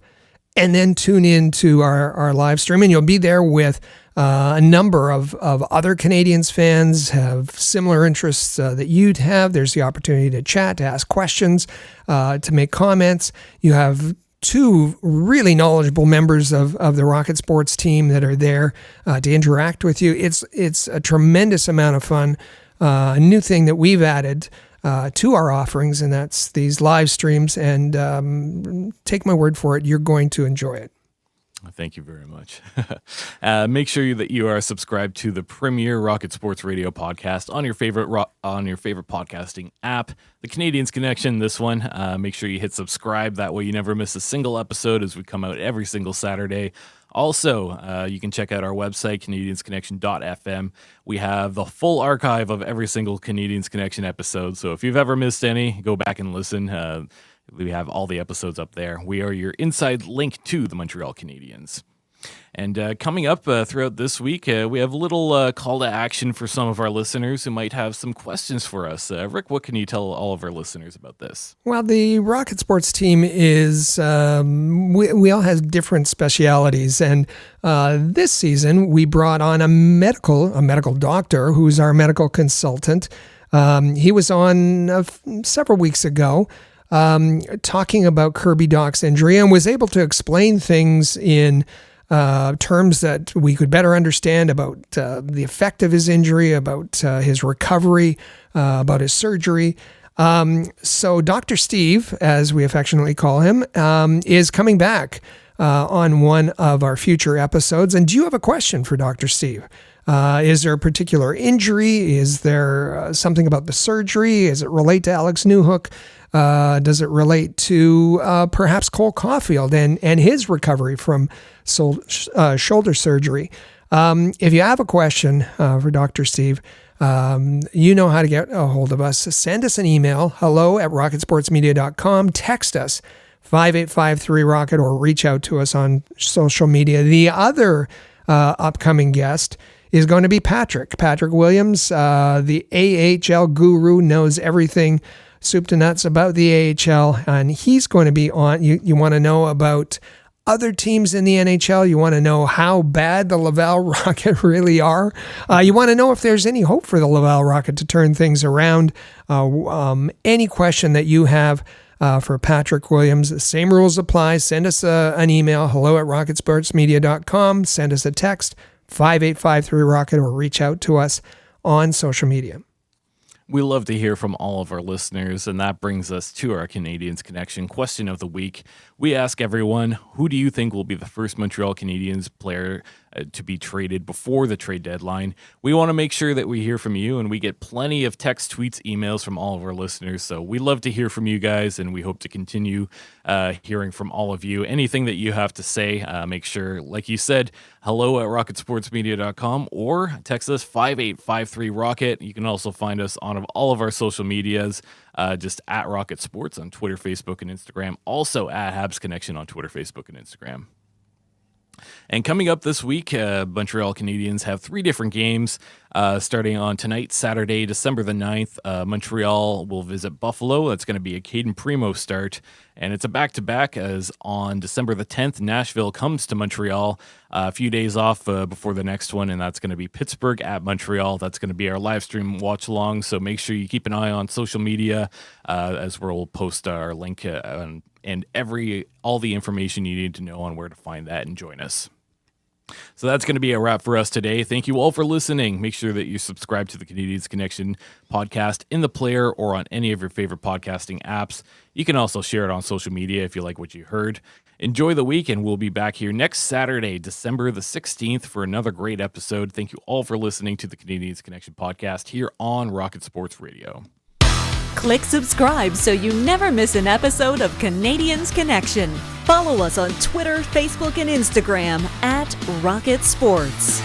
and then tune in to our live stream. And you'll be there with a number of other Canadiens fans, have similar interests that you'd have. There's the opportunity to chat, to ask questions, to make comments. You have 2 really knowledgeable members of the Rocket Sports team that are there to interact with you. It's a tremendous amount of fun. A new thing that we've added to our offerings, and that's these live streams. And take my word for it, you're going to enjoy it. Thank you very much. Make sure that you are subscribed to the premier Rocket Sports Radio podcast on your favorite podcasting app, the Canadiens Connection. This one, make sure you hit subscribe. That way, you never miss a single episode as we come out every single Saturday. Also, you can check out our website, CanadiensConnection.fm. We have the full archive of every single Canadiens Connection episode. So if you've ever missed any, go back and listen. We have all the episodes up there. We are your inside link to the Montreal Canadiens. And coming up throughout this week, we have a little call to action for some of our listeners who might have some questions for us. Rick, what can you tell all of our listeners about this? Well, the Rocket Sports team is, we all have different specialities. And this season, we brought on a medical doctor who's our medical consultant. He was on several weeks ago. Talking about Kirby Dach's injury, and was able to explain things in terms that we could better understand about the effect of his injury, about his recovery, about his surgery. So Dr. Steve, as we affectionately call him, is coming back on one of our future episodes. And do you have a question for Dr. Steve? Is there a particular injury? Is there something about the surgery? Does it relate to Alex Newhook? Does it relate to perhaps Cole Caulfield and his recovery from shoulder surgery? If you have a question for Dr. Steve, you know how to get a hold of us. Send us an email, hello@rocketsportsmedia.com. Text us, 5853-ROCKET, or reach out to us on social media. The other upcoming guest is going to be Patrick Williams, the AHL guru, knows everything soup to nuts about the AHL, and he's going to be on. You want to know about other teams in the NHL. You want to know how bad the Laval Rocket really are. You want to know if there's any hope for the Laval Rocket to turn things around. Any question that you have for Patrick Williams, the same rules apply. Send us an email, hello@rocketsportsmedia.com. Send us a text, 5853-ROCKET, or reach out to us on social media. We love to hear from all of our listeners, and that brings us to our Canadiens Connection question of the week. We ask everyone, who do you think will be the first Montreal Canadiens player to be traded before the trade deadline? We want to make sure that we hear from you, and we get plenty of text, tweets, emails from all of our listeners. So we love to hear from you guys, and we hope to continue hearing from all of you. Anything that you have to say, make sure, like you said, hello@rocketsportsmedia.com, or text us 5853-ROCKET. You can also find us on all of our social medias, just at Rocket Sports on Twitter, Facebook, and Instagram. Also at Habs Connection on Twitter, Facebook, and Instagram. And coming up this week, Montreal Canadiens have 3 different games. Starting on tonight, Saturday, December the 9th, Montreal will visit Buffalo. That's going to be a Caden Primo start. And it's a back-to-back, as on December the 10th, Nashville comes to Montreal. A few days off before the next one, and that's going to be Pittsburgh at Montreal. That's going to be our live stream watch-along, so make sure you keep an eye on social media as we'll post our link and all the information you need to know on where to find that and join us. So that's going to be a wrap for us today. Thank you all for listening. Make sure that you subscribe to the Canadiens Connection podcast in the player or on any of your favorite podcasting apps. You can also share it on social media if you like what you heard. Enjoy the week, and we'll be back here next Saturday, December the 16th, for another great episode. Thank you all for listening to the Canadiens Connection podcast here on Rocket Sports Radio. Click subscribe so you never miss an episode of Canadiens Connection. Follow us on Twitter, Facebook, and Instagram at Rocket Sports.